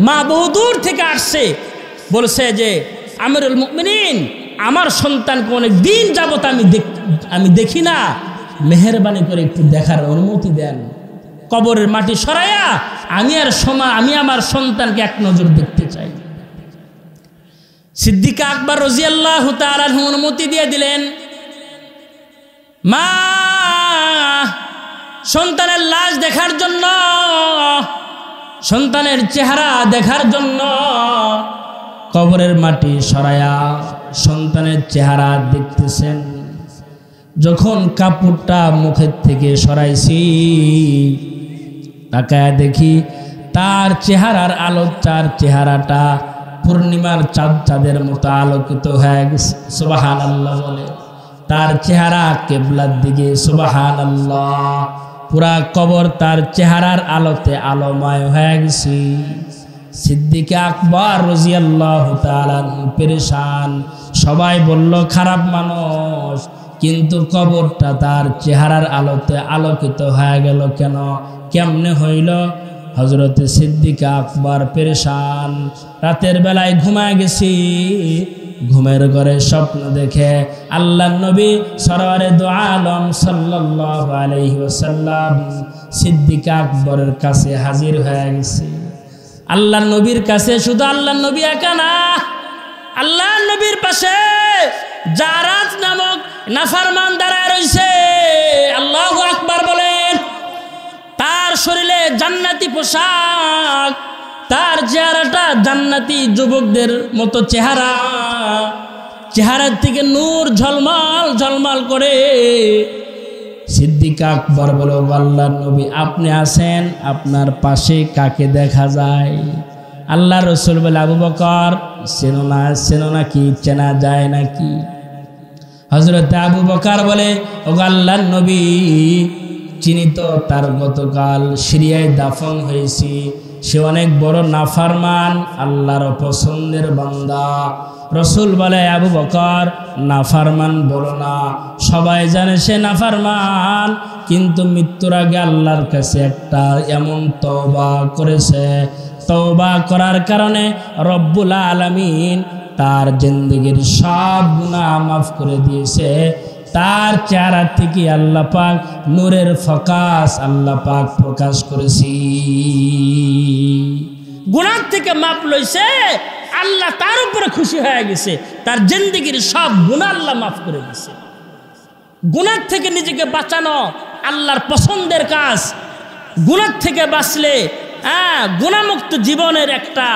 মা বহুদূর থেকে আসছে, বলছে যে আমিরুল মুমিনিন, আমার সন্তানকে অনেক দিন যাবত আমি দেখি না, মেহেরবানি করে একটু দেখার অনুমতি দেন। কবরের মাটি সরাইয়া আমি আমার সন্তানকে এক নজর দেখতে চাই। সিদ্দিক আকবর রাদিয়াল্লাহু তাআলা অনুমতি দিয়ে দিলেন। মা সন্তানের লাশ দেখার জন্য, সন্তানের চেহারা দেখার জন্য কবরের মাটি সরায়া সন্তানের চেহারা দেখতেছেন। যখন কাপড়টা মুখের থেকে সরাইছি, তাকায় দেখি তার চেহারার আলো, তার চেহারাটা পূর্ণিমার চাঁদের মতো আলোকিত হয়ে গেছে। সুবহানাল্লাহ বলে। তার চেহারা কিবলার দিকে। সুবহানাল্লাহ। পুরা কবর তার চেহারার আলোতে আলোময় হয়ে গেছে। সিদ্দিক আকবর রাদিয়াল্লাহু তাআলা পেরেশান। সবাই বলল খারাপ মানুষ, কিন্তু কবরটা তার চেহারার আলোতে আলোকিত হয়ে গেল কেন, কেমনে হইল? হযরত সিদ্দিক আকবর পেরেশান। রাতের বেলায় ঘুমায় গেছি, ঘুমের ঘরে স্বপ্ন দেখে আল্লাহর নবী সরওয়ারে দু আলম সাল্লাল্লাহু আলাইহি ওয়াসাল্লাম সিদ্দিক আকবরের কাছে হাজির হয়ে গেছে। আল্লাহর নবীর কাছে শুধু আল্লাহর নবী একা না, আল্লাহর নবীর পাশে জারাত নামক নাফরমান দাঁড়ায় রয়েছে। আল্লাহু আকবার বলেন। তার শরীরে জান্নাতি পোশাক, তার চেহারাটা জান্নাতি যুবকদের মতো চেহারা, চেহারার থেকে নূর ঝলমল ঝলমল করে। সিদ্দিক আকবর বলে, আল্লাহর নবী আপনি আছেন, আপনার পাশে কাকে দেখা যায়? আল্লাহ রসুল বলে, আবু বকর। চেনো নাকি? চেনা যায় নাকি? হযরত আবু বকর বলে, ও আল্লাহর নবী চিনি তো, তার গতকাল সিরিয়ায় দাফন হয়েছি, সে অনেক বড় নাফরমান, আল্লাহর পছন্দের বান্দা। রসুল বলে, আবু বকর নাফরমান বলো না, সবাই জানে সে নাফরমান, কিন্তু মৃত্যুর আগে আল্লাহর কাছে একটা এমন তওবা করেছে, তওবা করার কারণে রব্বুল আলামিন তার জিন্দেগির সব গুনাহ মাফ করে দিয়েছে। তার চেহারা থেকে আল্লাহ পাক নূরের ফোকাস আল্লাহ পাক প্রকাশ করেছি। গুনাহ থেকে মাপ লইছে, আল্লাহ তার উপরে খুশি হয়ে গেছে, তার জিন্দেগির সব গুনাহ আল্লাহ মাফ করে দিয়েছে। গুনাহ থেকে নিজেকে বাঁচানো আল্লাহর পছন্দের কাজ। গুনাহ থেকে বাঁচলে গুনাহমুক্ত জীবনের একটা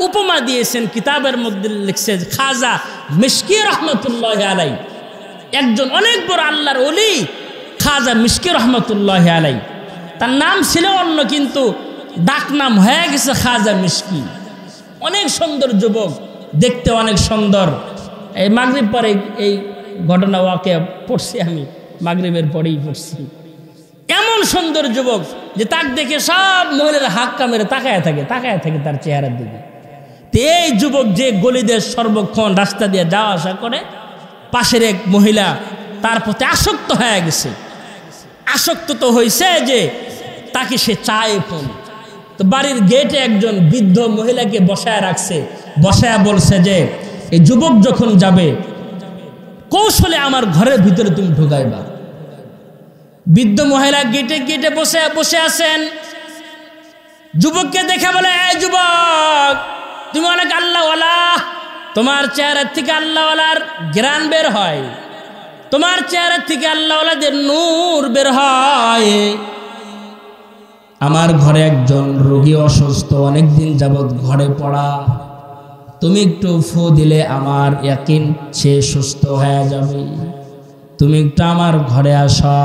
উপমা দিয়েছেন, কিতাবের মধ্যে লিখছে খাজা মিশকি রহমতুল্লাহ আলাই, একজন অনেক বড় আল্লাহর ওলি খাজা মিশকি রহমতুল্লাহ আলাই। তার নাম ছিল অন্য, কিন্তু ডাক নাম হয়ে গেছে খাজা মিশকি। অনেক সুন্দর যুবক, দেখতে অনেক সুন্দর। এই মাগরিব পরে এই ঘটনা ওয়াকে পড়ছি, আমি মাগরিবের পরেই পড়ছি। এমন সুন্দর যুবক যে তাক দেখে সব মহিলারা হাক্কা মেরে তাকায় থাকে তার চেহারার দিকে। এই যুবক যে গলিদের সর্বক্ষণ রাস্তা দিয়ে যাওয়া আসা করে, পাশের এক মহিলা তার প্রতি আসক্ত হয়ে গেছে। আসক্ত তো হয়েছে যে তাকে সে চায় ফোন। তো বাড়ির গেটে একজন বৃদ্ধ মহিলাকে বসায় রাখছে, বসায় বলছে যে এই যুবক যখন যাবে কৌশলে আমার ঘরের ভিতরে তুমি ঢুকাইবা। বৃদ্ধ মহিলা গেটে বসে আছেন। যুবককে দেখে বলে, এই যুবক তুমি অনেক আল্লাহওয়ালা, তোমার চেহারা থেকে আল্লাহওয়ালার ঘ্রাণ বের হয়, তোমার চেহারা থেকে আল্লাহওয়ালাদের নূর বের হয়। আমার ঘরে একজন রোগী অসুস্থ, অনেকদিন যাবৎ ঘরে পড়া, তুমি একটু ফু দিলে আমার ইয়াকিন সে সুস্থ হয়ে যাবে। তুমি একটু আমার ঘরে আসো,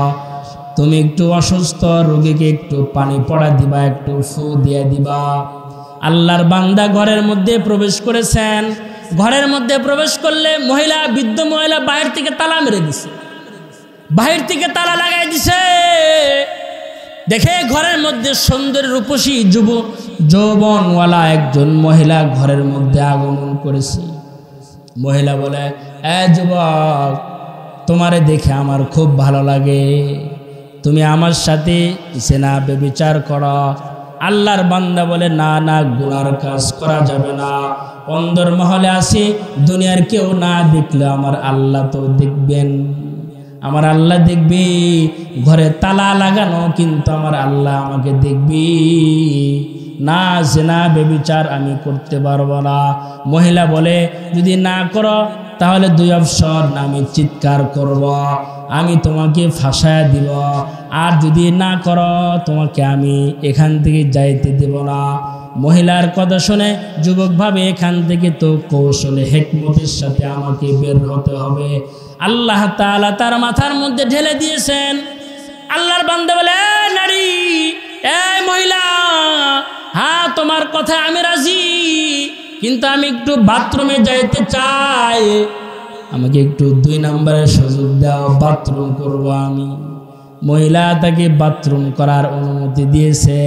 তুমি একটু অসুস্থ রোগীকে একটু পানি পড়া দিবা, একটু ফু দিয়ে দিবা। আল্লাহর বান্দা ঘরের মধ্যে প্রবেশ করেছেন। ঘরের মধ্যে প্রবেশ করলে বৃদ্ধ মহিলা বাহির থেকে তালা মেরে দিছে, বাহির থেকে তালা লাগাই দিছে। দেখে ঘরের মধ্যে সুন্দর রূপসী যৌবনওয়ালা একজন মহিলা ঘরের মধ্যে আগমন করেছে। মহিলা বলে, যুবক তোমারে দেখে আমার খুব ভালো লাগে, তুমি আমার সাথে জিনা ব্যভিচার করো। আল্লাহর বান্দা বলে, না না, গুনার কাজ করা যাবে না। অন্দর মহলে আসি, দুনিয়ার কেউ না দেখলে আমার আল্লাহ তো দেখবেন, আমার আল্লাহ দেখবি। ঘরে তালা লাগানো, কিন্তু আমার আল্লাহ আমাকে দেখবি না। জিনা ব্যভিচার আমি করতে পারবো না। মহিলা বলে, যদি না করো তাহলে দুই অপশন, আমি চিৎকার করব, আমি তোমাকে ফাঁসায় দিব, আর যদি না করো তোমাকে আমি এখান থেকে যাইতে দেব না। মহিলার কথা শুনে যুবক ভাবে, এখান থেকে তো কৌশলে হিকমতের সাথে আমাকে বের হতে হবে। আল্লাহ তাআলা তার মাথার মধ্যে ঢেলে দিয়েছেন। আল্লাহর বান্দা বলে, নারী, এই মহিলা, হ্যাঁ তোমার কথা আমি রাজি, কিন্তু আমি একটু বাথরুমে যাইতে চাই, আমাকে একটু 2 নম্বরের সুযোগ দাও, বাথরুম করব আমি। মহিলা তাকে বাথরুম করার অনুমতি দিয়েছে।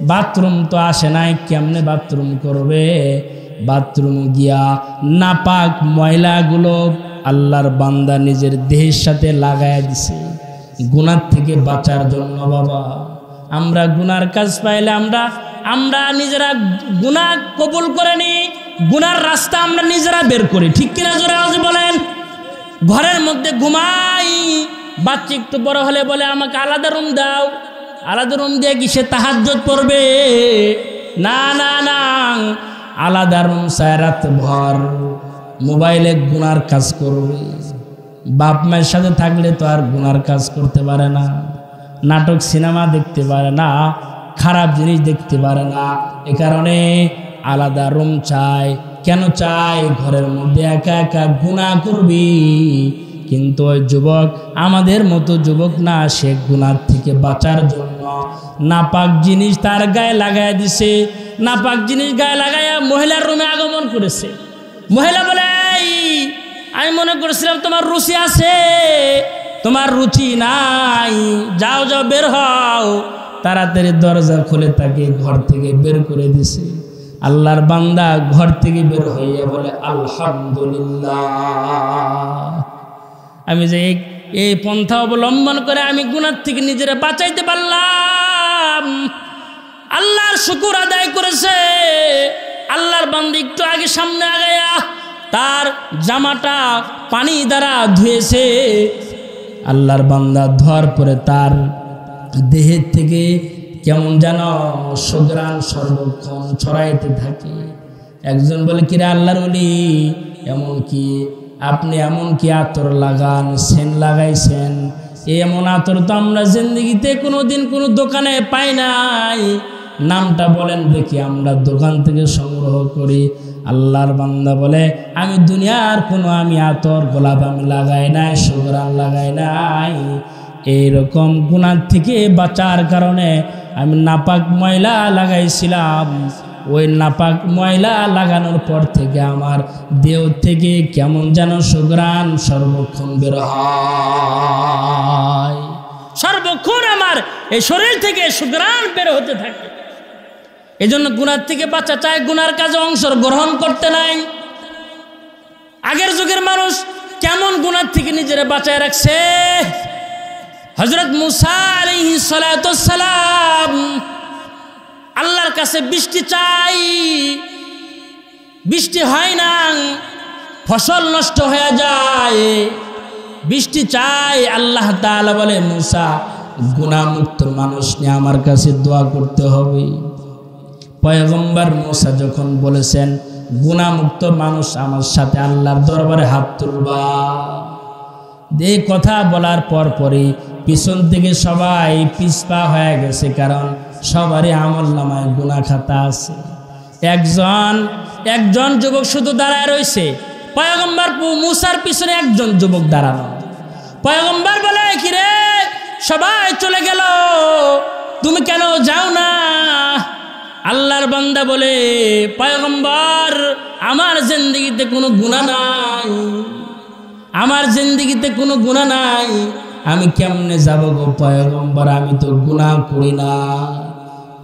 বাথরুম তো আসে নাই, কেমনে বাথরুম করবে? বাথরুম গিয়া নাপাক ময়লাগুলো আল্লাহর বান্দা নিজের দেহের সাথে লাগায় দিছে গুনাহ থেকে বাঁচার জন্য। বাবা, আমরা গুনার কাজ পাইলে আমরা নিজেরা গুনাহ কবুল করে নি, গুনার রাস্তা আমরা নিজেরা বের করি, ঠিক কিনা? জোরে আওয়াজে বলেন। ঘরের মধ্যে ঘুমাই, বাচ্চা একটু বড় হলে বলে আমাকে আলাদা রুম দাও, আলাদা রুম দিয়ে কি সে তাহাজ্জুদ পড়বে? না না না, আলাদা রুম চায় রাত ভর মোবাইলে গুনার কাজ করবে। বাপ মায়ের সাথে থাকলে তো আর গুনার কাজ করতে পারে না, নাটক সিনেমা দেখতে পারে না, খারাপ জিনিস দেখতে পারে না। এ কারণে আলাদা রুম চায়। কেন চায়? ঘরের মধ্যে একা একা গুনাহ করবি। কিন্তু ওই যুবক আমাদের মতো যুবক না, সে গুনার থেকে বাঁচার জন্য নাপাক জিনিস তার গায়ে লাগাই দিছে। নাপাক জিনিস গায়ে লাগাইয়া মহিলার রুমে আগমন করেছে। মহিলা বলে, আমি মনে করেছিলাম তোমার রুচি আছে, তোমার রুচি নাই, যাও যাও বের হও। তাড়াতাড়ি দরজা খুলে তাকে ঘর থেকে বের করে দিছে। আল্লাহর বান্দা ঘর থেকে বের হইয়া বলে আলহামদুলিল্লাহ, আমি যে এই পন্থা অবলম্বন করে আমি গুনাহ থেকে নিজেরা বাঁচাইতে পারলাম, আল্লাহর শুকর আদায় করেছে। আল্লাহর বান্দা একটু আগে সামনে আগায়া তার জামাটা পানি দ্বারা ধুয়েছে। আল্লাহর বান্দা ধোয়ার পরে তার দেহের থেকে কেমন যেন সুঘ্রাণ সর্বক্ষণ ছড়াইতে থাকে। একজন বলে, কিরে আল্লাহর ওলি, আপনি এমন কি আতর লাগান, সেন লাগাইছেন? এমন আতর তো আমরা জিন্দগিতে কোনোদিন কোনো দোকানে পাই নাই, নামটা বলেন দেখি, আমরা দোকান থেকে সংগ্রহ করি। আল্লাহর বান্দা বলে, আমি দুনিয়ার কোনো আতর গোলাপ আমি লাগাই নাই, সুঘ্রাণ লাগাই নাই। এইরকম গুনাহ থেকে বাঁচার কারণে আমি নাপাক ময়লা লাগাইছিলাম। ওই নাপাক ময়লা লাগানোর পর থেকে আমার দেহ থেকে কেমন যেন সুঘ্রাণ সর্বক্ষণ বের হয়, সর্বক্ষণ আমার এই শরীর থেকে সুঘ্রাণ বের হতে থাকে। এই জন্য গুনাহ থেকে বাঁচা চায়, গুনার কাজে অংশগ্রহণ করতে নাই। আগের যুগের মানুষ কেমন গুনাহ থেকে নিজেরা বাঁচায় রাখছে। হযরত মুসা আলাইহিস সালাতুস সালাম আল্লাহর কাছে বৃষ্টি চাই, বৃষ্টি হয় না, ফসল নষ্ট হয়ে যায়, বৃষ্টি চাই। আল্লাহ তাআলা বলে, মুসা গুনাহমুক্ত মানুষ নিয়ে আমার কাছে দোয়া করতে হবে। পয়গম্বর মুসা যখন বলেছেন গুনাহমুক্ত মানুষ আমার সাথে আল্লাহর দরবারে হাত তুলবা, এই কথা বলার পরই পিছন থেকে সবাই পিছপা হয়ে গেছে, কারণ সবারই আমলনামায় গুনাহ খাতা আছে। একজন যুবক শুধু দাঁড়ায় রয়েছে, পয়গম্বর মুসার পিছনে একজন যুবক দাঁড়ানো। পয়গম্বর বলে, কিরে সবাই চলে গেল, তুমি কেন যাও না? আল্লাহর বান্দা বলে, পয়গম্বর আমার জিন্দেগিতে কোনো গুনাহ নাই, আমার জিন্দেগিতে কোনো গুনাহ নাই, আমি কেমনে যাব গো পয়গম্বর, আমি তো গুনাহ করি না।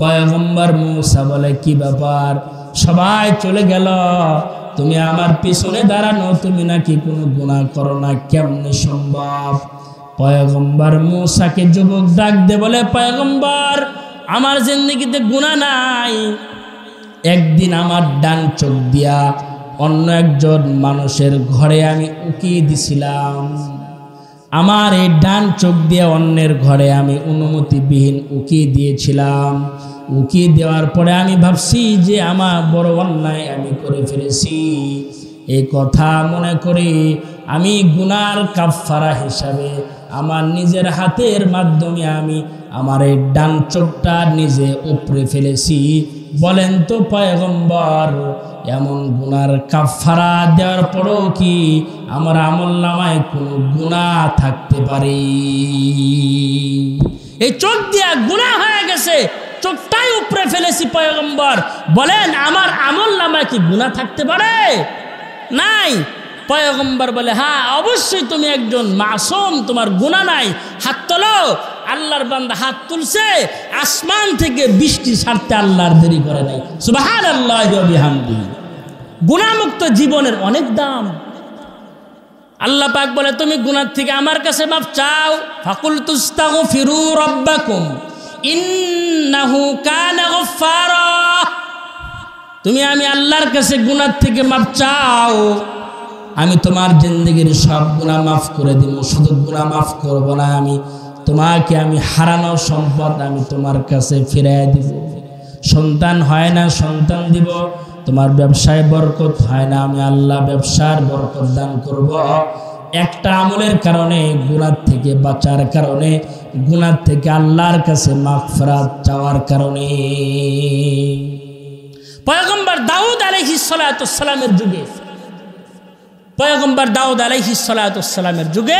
পয়গম্বর মুসা বলে, কি ব্যাপার, সবাই চলে গেল, তুমি আমার পিছনে দাঁড়ানো, তুমি নাকি কোনো গুনাহ করো না, কেমনে সম্ভব? পয়গম্বর মুসাকে যুবক ডাক দে বলে, পয়গম্বর আমার জিন্দেগিতে গুনাহ নাই। একদিন আমার ডান চোখ দিয়া অন্য একজন মানুষের ঘরে আমি উকি দিছিলাম, আমার এই ডান চোখ দিয়ে অন্যের ঘরে আমি অনুমতিবিহীন উকি দিয়েছিলাম। উকি দেওয়ার পরে আমি ভাবছি যে আমার বড় অন্যায় আমি করে ফেলেছি। এই কথা মনে করি আমি গুনার কাফফারা হিসাবে আমার নিজের হাতের মাধ্যমে আমি আমার এই ডান চোখটা নিজে উপড়ে ফেলেছি। বলেন তো পয়গম্বর, এমন গুনার কাফফারা দেওয়ার পরেও কি আমার আমলনামায় কোনো গুনাহ থাকতে পারে? এই চোখ দিয়া গুনাহ হয়ে গেছে, চোখটাই উপড়ে ফেলেছি, পয়গম্বর বলেন আমার আমলনামায় কি গুনাহ থাকতে পারে? নাই। পয়গম্বর বলে, হ্যাঁ অবশ্যই তুমি একজন মাসুম, তোমার গুনাহ নাই, হাত তোলো। আল্লাহর বান্দা হাত তুলছে, আসমান থেকে বৃষ্টি ছাড়তে আল্লাহর দেরি করে নাই। সুবহানাল্লাহি ওয়া বিহামদিহি। গুনাহমুক্ত জীবনের অনেক দাম। আল্লাহ পাক বলে, তুমি গুনাহ থেকে আমার কাছে মাফ চাও। ফাকুলতু আস্তাগফিরু রাব্বাকুম ইন্নাহু কানা গফফারা। তুমি আমি আল্লাহর কাছে গুনাহ থেকে মাফ চাও, আমি তোমার জিন্দেগির সব গুনাহ মাফ করে দিব। শুধু গুনাহ মাফ করব না, তোমাকে আমি হারানো সম্পদ আমি তোমার কাছে ফিরিয়ে দিব। সন্তান হয় না, সন্তান দিব। তোমার ব্যবসায় বরকত হয় না, আমি আল্লাহ ব্যবসার বরকত দান করব। একটা আমলের কারণে, গুনাহ থেকে বাঁচার কারণে, গুনাহ থেকে আল্লাহর কাছে মাগফিরাত চাওয়ার কারণে। পয়গম্বর দাউদ আলাইহিস সালাতুস সালামের যুগে, পয়গম্বর দাউদ আলাইহিস সালাতুস সালামের যুগে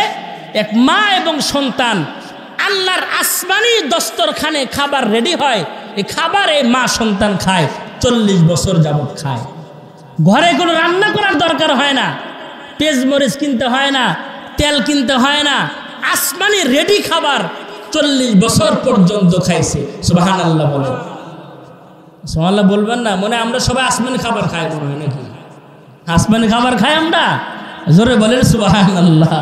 এক মা এবং সন্তান, আল্লাহর আসমানি দস্তরখানে খাবার রেডি হয়, এই খাবার এই মা সন্তান খায়, 40 বছর যাবত খায়। ঘরে কোনো রান্না করার দরকার হয় না, পেঁয়াজ মরিচ কিনতে হয় না, তেল কিনতে হয় না, আসমানি রেডি খাবার 40 বছর পর্যন্ত খাইছে। সুবহানাল্লাহ বলেন। সুবহানাল্লাহ বলবেন না? মনে আমরা সবাই আসমানি খাবার খাই মনে হয় নাকি? আসমানি খাবার খাই আমরা? জোরে বলেন সুবহানাল্লাহ।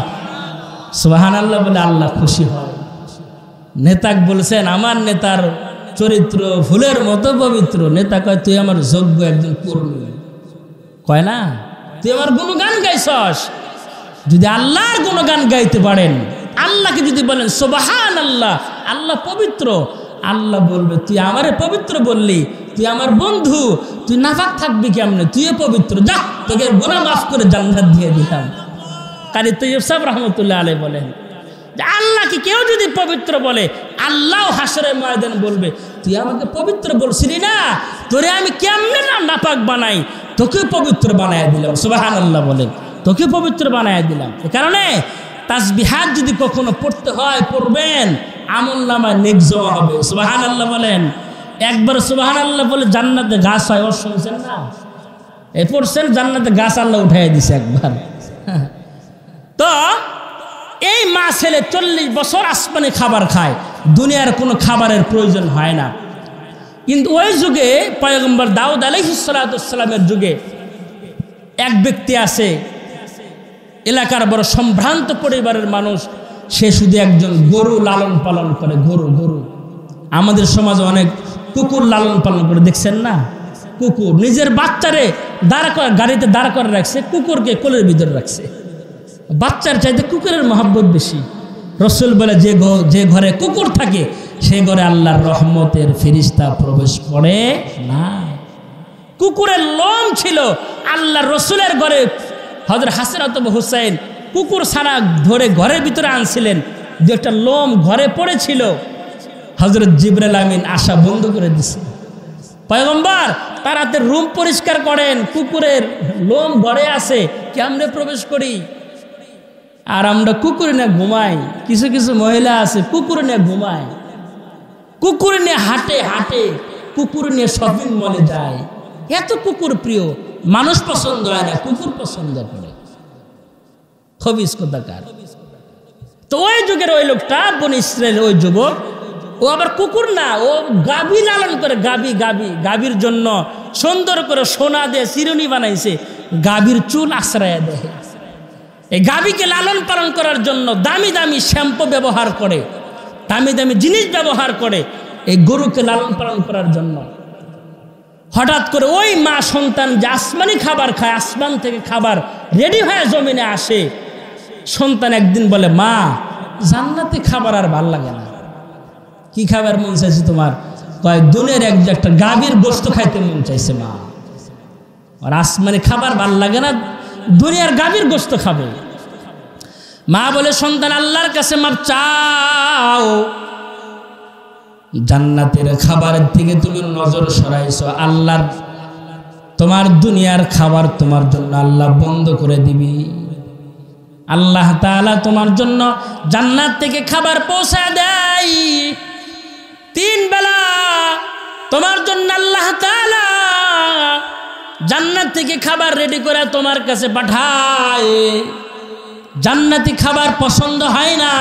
সুবহানাল্লাহ বলে আল্লাহ খুশি হয়। নেতাক বলছেন আমার নেতার চরিত্র ফুলের মতো পবিত্র। নেতা কয় তুই আমার যোগ্য একজন কর্মী। কয় না তুই আমার গুণগান গাইছস। যদি আল্লাহর গুণগান গাইতে পারেন, আল্লাহকে যদি বলেন সুবহানাল্লাহ, আল্লাহ পবিত্র, আল্লাহ বলবে তুই আমারে পবিত্র বললি, তুই আমার বন্ধু, তুই নাফাক থাকবি কেমনে? তুইও পবিত্র, যা তোকে গুনাহ মাফ করে জান্নাত দিয়ে দিলাম। কারি তৈয়ব সাহেব রহমতুল্লাহ আলাইহি বলেন যে আল্লাহকে কেউ যদি পবিত্র বলে, আল্লাহ হাসরের ময়দানে বলবে তুই আমাকে পবিত্র বলছিলি না, তোরে আমি কেমনে না নাপাক বানাই, তোকে পবিত্র বানায় দিলাম। সুবহানাল্লাহ বলেন, তোকে পবিত্র বানায় দিলাম। এ কারণে তাসবিহাত যদি কখনো পড়তে হয় পড়বেন, আমলনামায় নেক জমা হবে। সুবহানাল্লাহ বলেন। একবার সুবহানাল্লাহ বলে জান্নাতে গাছ হয়, ওর শুনছেন না? এই পড়ছেন জান্নাতে গাছ আল্লাহ উঠাই দিছে একবার। তো এই মা ছেলে 40 বছর আসমানি খাবার খায়, দুনিয়ার কোনো খাবারের প্রয়োজন হয় না। কিন্তু ওই যুগে পয়গম্বর দাউদ আলাইহিস সালামের যুগে এক ব্যক্তি আছে, এলাকার বড় সম্ভ্রান্ত পরিবারের মানুষ, সে শুধু একজন গরু লালন পালন করে। গরু আমাদের সমাজে অনেক কুকুর লালন পালন করে, দেখছেন না? কুকুর নিজের বাচ্চারে দাঁড়া করে গাড়িতে দাঁড়া করে রাখছে, কুকুরকে কোলের ভিতরে রাখছে। বাচ্চার চাইতে কুকুরের মহব্বত বেশি। রসুল বলে যে ঘরে কুকুর থাকে সে ঘরে আল্লাহর রহমতের ফেরেশতা প্রবেশ করে না। কুকুরের লোম ছিল আল্লাহর রসুলের ঘরে। হযরত হাসান অথবা হুসাইন কুকুর ছাড়া ধরে ঘরের ভিতরে আনছিলেন, যে একটা লোম ঘরে পড়েছিল, হযরত জিবরাইল আমিন আসা বন্ধ করে দিছে। পয়গম্বর তার হাতে রুম পরিষ্কার করেন, কুকুরের লোম ঘরে আছে, কেমনে প্রবেশ করি? আর আমরা কুকুর নিয়ে ঘুমাই। কিছু কিছু মহিলা আছে কুকুর নিয়ে ঘুমায়, কুকুর নিয়ে হাঁটে, কুকুর নিয়ে শপিং মলে যায়। এত কুকুর প্রিয়, মানুষ পছন্দ হয় না, কুকুর পছন্দ করে। খবিস কোথাকার। তো ওই যুগের ওই লোকটা বনি ইসরাইল, ওই যুবক, ও আবার কুকুর না, ও গাভী লালন করে। গাভীর জন্য সুন্দর করে সোনা দিয়ে চিরুনি বানাইছে, গাভীর চুল আশ্রয় দেয়। এই গাভীকে লালন পালন করার জন্য দামি দামি শ্যাম্পু ব্যবহার করে, দামি দামি জিনিস ব্যবহার করে এই গরুকে লালন পালন করার জন্য। হঠাৎ করে ওই মা সন্তান যে আসমানি খাবার খায়, আসমান থেকে খাবার রেডি হয়ে জমিনে আসে, সন্তান একদিন বলে মা জান্নাতে খাবার আর ভাল লাগে না। কি খাবার মন চাইছে তোমার? কয় দুনিয়ার একটা গাভীর গোশত খাইতে মন চাইছে মা, আর আসমানি খাবার ভাল লাগে না, দুনিয়ার গাভীর গোশত খাবে। মা বলে সন্তান আল্লাহর কাছে মাপ চাও, জান্নাতের খাবারের থেকে তুমি নজর সরাইছো, আল্লাহর তোমার দুনিয়ার খাবার তোমার জন্য আল্লাহ বন্ধ করে দিবি। আল্লাহ তাআলা তোমার জন্য জান্নাত থেকে খাবার পৌঁছা দেয়, 3 বেলা তোমার জন্য আল্লাহ তাআলা জান্নাত থেকে খাবার রেডি করে তোমার কাছে পাঠায়। জান্নাতি খাবার পছন্দ হয় না,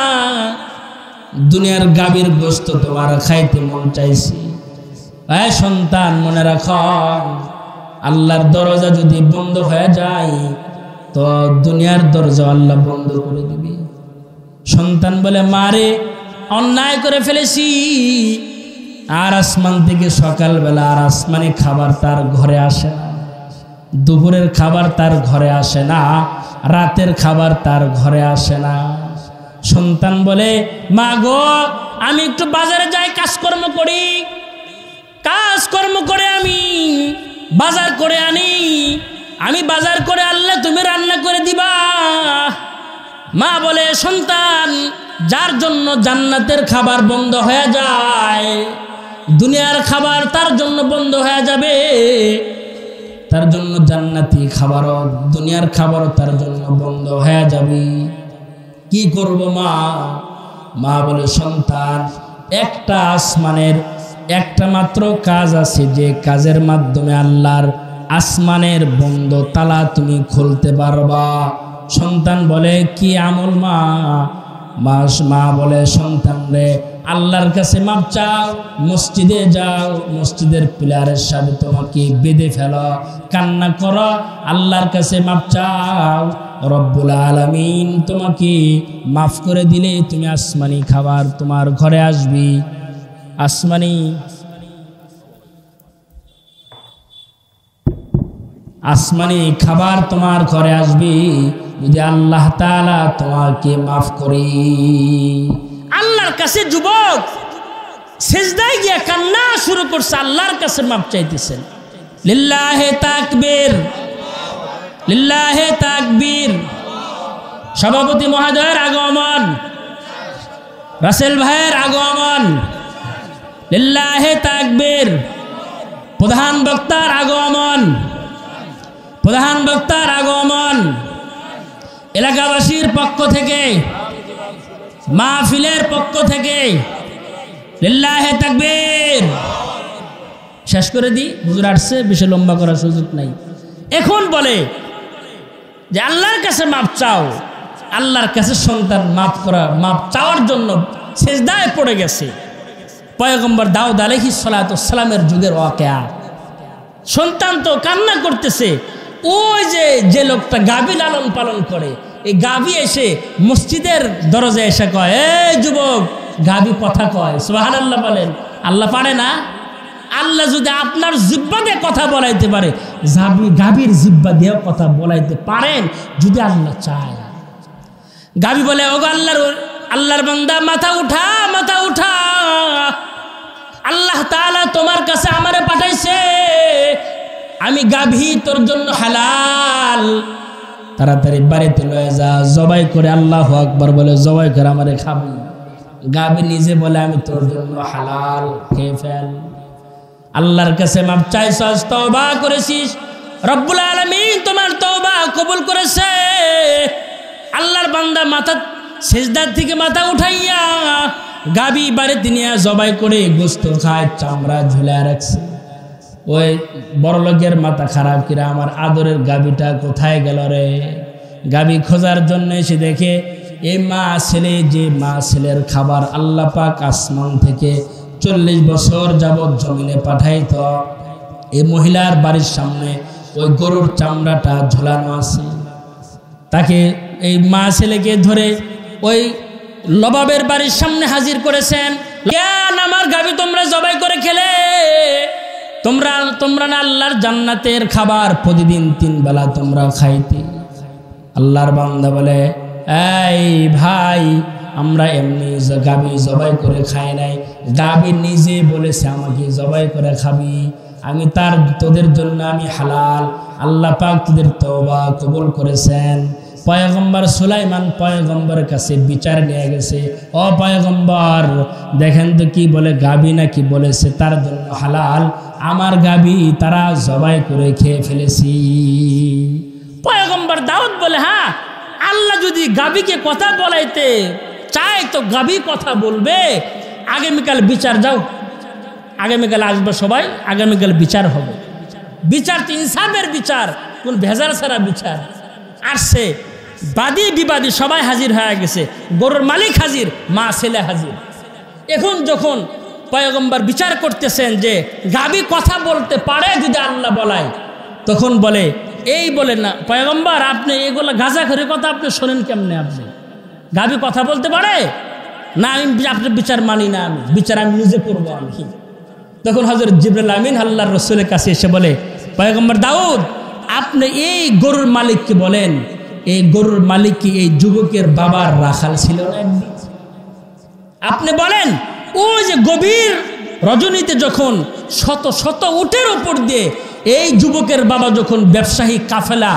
দুনিয়ার গাভীর গোশত তোমার খাইতে মন চাইছি। সন্তান মনে রাখো, আল্লাহর দরজা যদি বন্ধ হয়ে যায় তো দুনিয়ার দরজা আল্লাহ বন্ধ করে দিবি। সন্তান বলে মারে অন্যায় করে ফেলেছি, আর আসমান থেকে সকালবেলা আর আসমানি খাবার তার ঘরে আসে না, দুপুরের খাবার তার ঘরে আসে না, রাতের খাবার তার ঘরে আসে না। সন্তান বলে মা গো আমি একটু বাজারে যাই, কাজকর্ম করে আমি বাজার করে আনি, আমি বাজার করে আনলে তুমি রান্না করে দিবা। মা বলে সন্তান যার জন্য জান্নাতের খাবার বন্ধ হয়ে যায়, দুনিয়ার খাবার তার জন্য বন্ধ হয়ে যাবে, তার জন্য জান্নাতি খাবারও দুনিয়ার খাবারও তার জন্য বন্ধ হয়ে যাবে। কি করব মা? মা বলে সন্তান একটা আসমানের একটা মাত্র কাজ আছে, যে কাজের মাধ্যমে আল্লাহর আসমানের বন্ধ তালা তুমি খুলতে পারবা। সন্তান বলে কি আমল মা? মা বলে সন্তান রে আল্লাহর কাছে মাপ চাও, মসজিদে যাও, মসজিদের পিলারের সাথে তোমাকে বেঁধে ফেলো, কান্না করো, আল্লাহর কাছে মাপ চাও। রব্বুল আলামিন তোমাকে মাফ করে দিলে তুমি আসমানি খাবার তোমার ঘরে আসবি। আসমানি খাবার তোমার ঘরে আসবি যদি আল্লাহ তাআলা তোমাকে মাফ করে। আল্লাহর কাছে যুবক সিজদায় গিয়ে কান্না শুরু করছে, আল্লাহর কাছে মাফ চাইতেছেন। লিল্লাহে তাকবীর, লিল্লাহে তাকবীর। সভাপতি মহোদয়ের আগমন, রাসেল ভাইয়ের আগমন, লিল্লাহে তাকবীর। প্রধান বক্তার আগমন, প্রধান বক্তার আগমন। এলাকাবাসীর পক্ষ থেকে, মাহফিলের পক্ষ থেকে লিল্লাহে তাকবীর। শেষ করে দিই, হুজুর আসছে, বেশি লম্বা করার সুযোগ নাই। এখন বলে যে আল্লাহর কাছে মাপ চাও, আল্লাহর কাছে সন্তান মাপ চাওয়ার জন্য সিজদায় পড়ে গেছে। পয়গম্বর দাউদ আলাইহিস সালাতু ওয়াস সালামের যুগের ওয়াকিয়া। সন্তান তো কান্না করতেছে, ওই যে লোকটা গাভী লালন পালন করে, এই গাভী এসে মসজিদের দরজায় এসে কয়, এই যুবক, গাভী কথা কয়। সুবহানাল্লাহ বলেন। আল্লাহ পারে না? আল্লাহ যদি আপনার জিহ্বা দিয়ে কথা বলাইতে পারে, গাভীর জিহ্বা দিয়েও কথা বলাইতে পারেন যদি আল্লাহ চায়। গাভী বলে, ওগো আল্লাহর বান্দা, মাথা উঠা, মাথা উঠা, আল্লাহ তাআলা তোমার কাছে আমারে পাঠাইছে, আমি গাভী তোর জন্য হালাল, তাড়াতাড়ি বাড়িতে লয়ে যা, জবাই করে আল্লাহু আকবার বলে জবাই করে আমারে খাবি। গাভী নিজে বলে, আমি তোর জন্য হালাল, খেয়ে ফেল। আল্লাহর কাছে মাপ চাইছস, তওবা করেছিস, রব্বুল আলামিন তোমার তওবা কবুল করেছে। আল্লাহর বান্দা মাথা সিজদার থেকে মাথা উঠাইয়া গাভী বাড়িতে নিয়ে জবাই করে গোশত খায়, চামড়া ঝুলায় রাখছে। ওই বড়লোকের মাথা খারাপ, কিরা আমার আদরের গাভীটা কোথায় গেল রে? গাভী খোঁজার জন্য এসে দেখে এই মা ছেলে, যে মা ছেলের খাবার আল্লাহ পাক আসমান থেকে 40 বছর যাবৎ জমিনে পাঠাইত, এই মহিলার বাড়ির সামনে ওই গরুর চামড়াটা ঝোলানো আছে। তাকে এই মা ছেলেকে ধরে ওই লবাবের বাড়ির সামনে হাজির করেছেন। কেন আমার গাভী তোমরা জবাই করে খেলে? তোমরা না আল্লাহর জান্নাতের খাবার প্রতিদিন 3 বেলা তোমরা খাইতে। আল্লাহর বান্দা বলে, এই ভাই, আমরা এমনি গাভী জবাই করে খাই নাই, গাভী নিজে বলেছে আমাকে জবাই করে খাবি, আমি তোদের জন্য আমি হালাল। আল্লাহ পাক তোদের তওবা কবুল করেছেন। পয়গম্বর সুলাইমান পয়গম্বরের কাছে বিচার নিয়ে গেছে, ও পয়গম্বর, দেখেন তো কি বলে, গাভী নাকি বলেছে তার জন্য হালাল, আমার গাভী তারা জবাই করে খেয়ে ফেলেছি। পয়গম্বর দাউদ বলে, হ্যাঁ, আল্লাহ যদি গাভীকে কথা বলাইতে চায় তো গাভী কথা বলবে। আগামীকাল বিচার, যাও, আগামীকাল আসবে সবাই, আগামীকাল বিচার হবে। বিচার তো ইনসাফের বিচার, কোন ভেজাল ছাড়া বিচার। আসছে, বাদী বিবাদী সবাই হাজির হয়ে গেছে, গরুর মালিক হাজির, মা ছেলে হাজির। এখন যখন পয়গম্বর বিচার করতেছেন যে গাভী কথা বলতে পারে যদি আল্লাহ বলায়, তখন বলে, এই বলে না পয়গম্বর, আপনি এগুলো গাঁজাখড়ির কথা আপনি শোনেন কেমনে? আপনি গাভী কথা বলতে পারে না? আমি আপনার বিচার মানি না, আমি বিচার আমি নিজে করবো। আমি তখন হযরত জিবরাইল আমিন আল্লাহর রাসূলের কাছে এসে বলে, পয়গম্বর দাউদ, আপনি এই গরুর মালিককে বলেন, এই গরুর মালিক কি এই যুবকের বাবার রাখাল ছিল না? আপনি বলেন, ওই যে গভীর রজনীতে যখন শত শত উটের উপর দিয়ে এই যুবকের বাবা যখন ব্যবসায়ী কাফেলা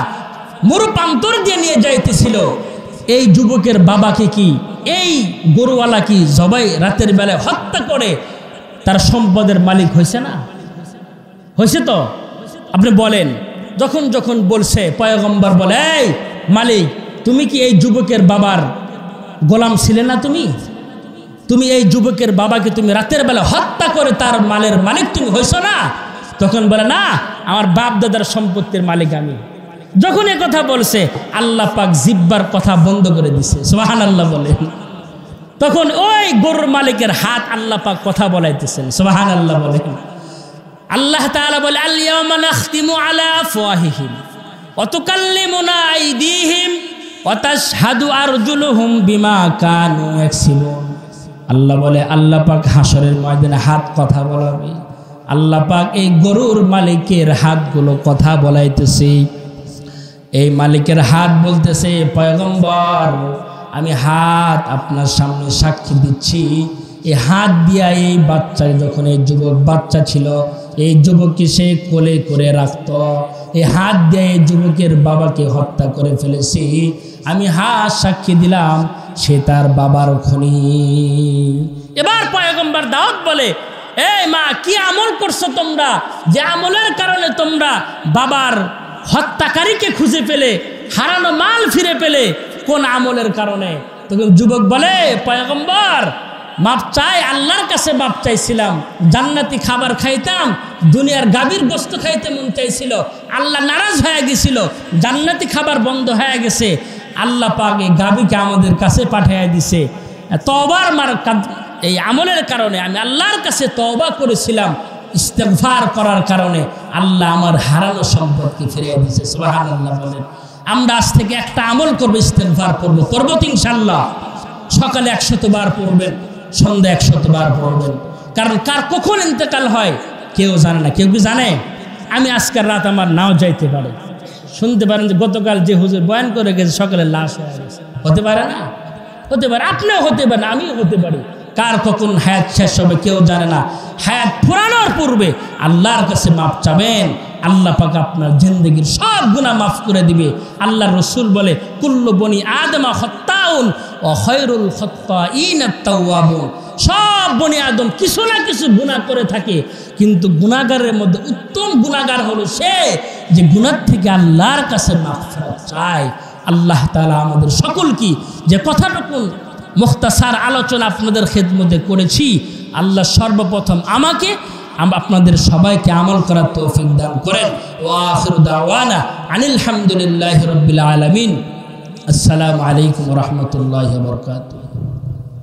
মরুপান্তর দিয়ে নিয়ে যাইতেছিল, এই যুবকের বাবাকে কি এই গরুওয়ালা কি জবাই রাতের বেলায় হত্যা করে তার সম্পদের মালিক হয়েছে না? হয়েছে তো? আপনি বলেন। যখন যখন বলছে, পয়গম্বর বলে, এই মালিক, তুমি কি এই যুবকের বাবার গোলাম ছিলে না? তুমি এই যুবকের বাবাকে তুমি রাতের বেলা হত্যা করে তার মালের মালিক তুমি হয়েছো না? তখন বলে, না, আমার বাপ দাদার সম্পত্তির মালিক আমি। যখন এ কথা বলছে, আল্লাহ পাক জিব্বার কথা বন্ধ করে দিছে। সুবহানাল্লাহ বলেন। তখন ওই গরুর মালিকের হাত আল্লাহ পাক কথা বলাইতেছেন, সুবহানাল্লাহ বলেন। আল্লাহ তাআলা বলে আল ইয়াওমা নাখতিমু আলা আফওয়াহিহিম ওয়া তুকাল্লিমুনা আইদিহিম ওয়া তাশহাদু আরজুলুহুম বিমা কানু ইয়াকসিবুন। আল্লাহ বলে আল্লাহ পাক হাসরের ময়দানে হাত কথা বলাবে। আল্লাহ পাক এই গরুর মালিকের হাতগুলো কথা বলাইতেছে। এই মালিকের হাত বলতেছে, পয়গম্বর আমি হাত আপনার সামনে সাক্ষী দিচ্ছি, এই হাত দিয়া এই বাচ্চা, যখন এই যুবক বাচ্চা ছিল এই যুবককে সে কোলে করে রাখত, এই হাত দিয়ে এই যুবকের বাবাকে হত্যা করে ফেলেছি। আমি হাত সাক্ষী দিলাম সে তার বাবার খুনি। এবার পয়গম্বর দাউদ বলে, এই মা কি আমল করছো তোমরা, যে আমলের কারণে তোমরা বাবার হত্যাকারীকে খুঁজে পেলে, হারানো মাল ফিরে পেলে, কোন আমলের কারণে? তখন যুবক বলে, পয়গম্বর মাপ চাই, আল্লাহর কাছে মাপ চাইছিলাম, জান্নাতি খাবার খাইতাম, দুনিয়ার গাভীর গোস্ত খাইতে মন চাইছিল, আল্লাহ নারাজ হয়ে গেছিল, জান্নাতি খাবার বন্ধ হয়ে গেছে, আল্লাহ পাক এই গাভীকে আমাদের কাছে পাঠিয়ে দিছে। তওবার এই আমলের কারণে আমি আল্লাহর কাছে তওবা করেছিলাম, ইস্তেগফার করার কারণে আল্লাহ আমার হারানো সম্পদকে ফিরিয়ে দিয়েছে। সুবহানাল্লাহ বলেন। আমরা আজ থেকে একটা আমল করবো, ইস্তেগফার করবো তো ইনশাআল্লাহ। সকালে 100 বার পড়বেন, সন্ধ্যা 100 বার পড়বেন। কারণ কার কখন ইন্তেকাল হয় কেউ জানে না। কেউ কি জানে? আমি আজকের রাত আমার নাও যাইতে পারে। শুনতে পারেন যে গতকাল যে হুজুর বয়ান করে গেছে সকালে লাশ হয়ে গেছে। হতে পারে না? হতে পারে, আপনিও হতে পারেন, আমিও হতে পারি। কার কখন হায়াত শেষ হবে কেউ জানে না। হায়াত ফুরানোর পূর্বে আল্লাহর কাছে মাপ চাবেন, আল্লাহ পাক আপনার জিন্দেগির সব গুনাহ মাফ করে দিবে। আল্লাহ রসুল বলে, কুল্লু বনি আদমা খাত্তাউন ওয়া খায়রুল খাত্তাইন আত-তাওয়াবুন। সব বনি আদম কিছু না কিছু গুনাহ করে থাকে, কিন্তু গুনাহগারের মধ্যে উত্তম গুনাহগার হলো সে যে গুনাহ থেকে আল্লাহর কাছে মাগফিরাত চায়। আল্লাহ তাআলা আমাদের সকলকে যে কথাটুকু মুখতাসার আলোচনা আপনাদের খেদমতে করেছি, আল্লাহ সর্বপ্রথম আমাকে আপনাদের সবাইকে আমল করার তৌফিক দান করেন। ওয়া আখিরু দাওয়ানা আনিল হামদুলিল্লাহি রাব্বিল আলামিন। আসসালামু আলাইকুম ওয়া রাহমাতুল্লাহি ওয়া বারাকাতুহু।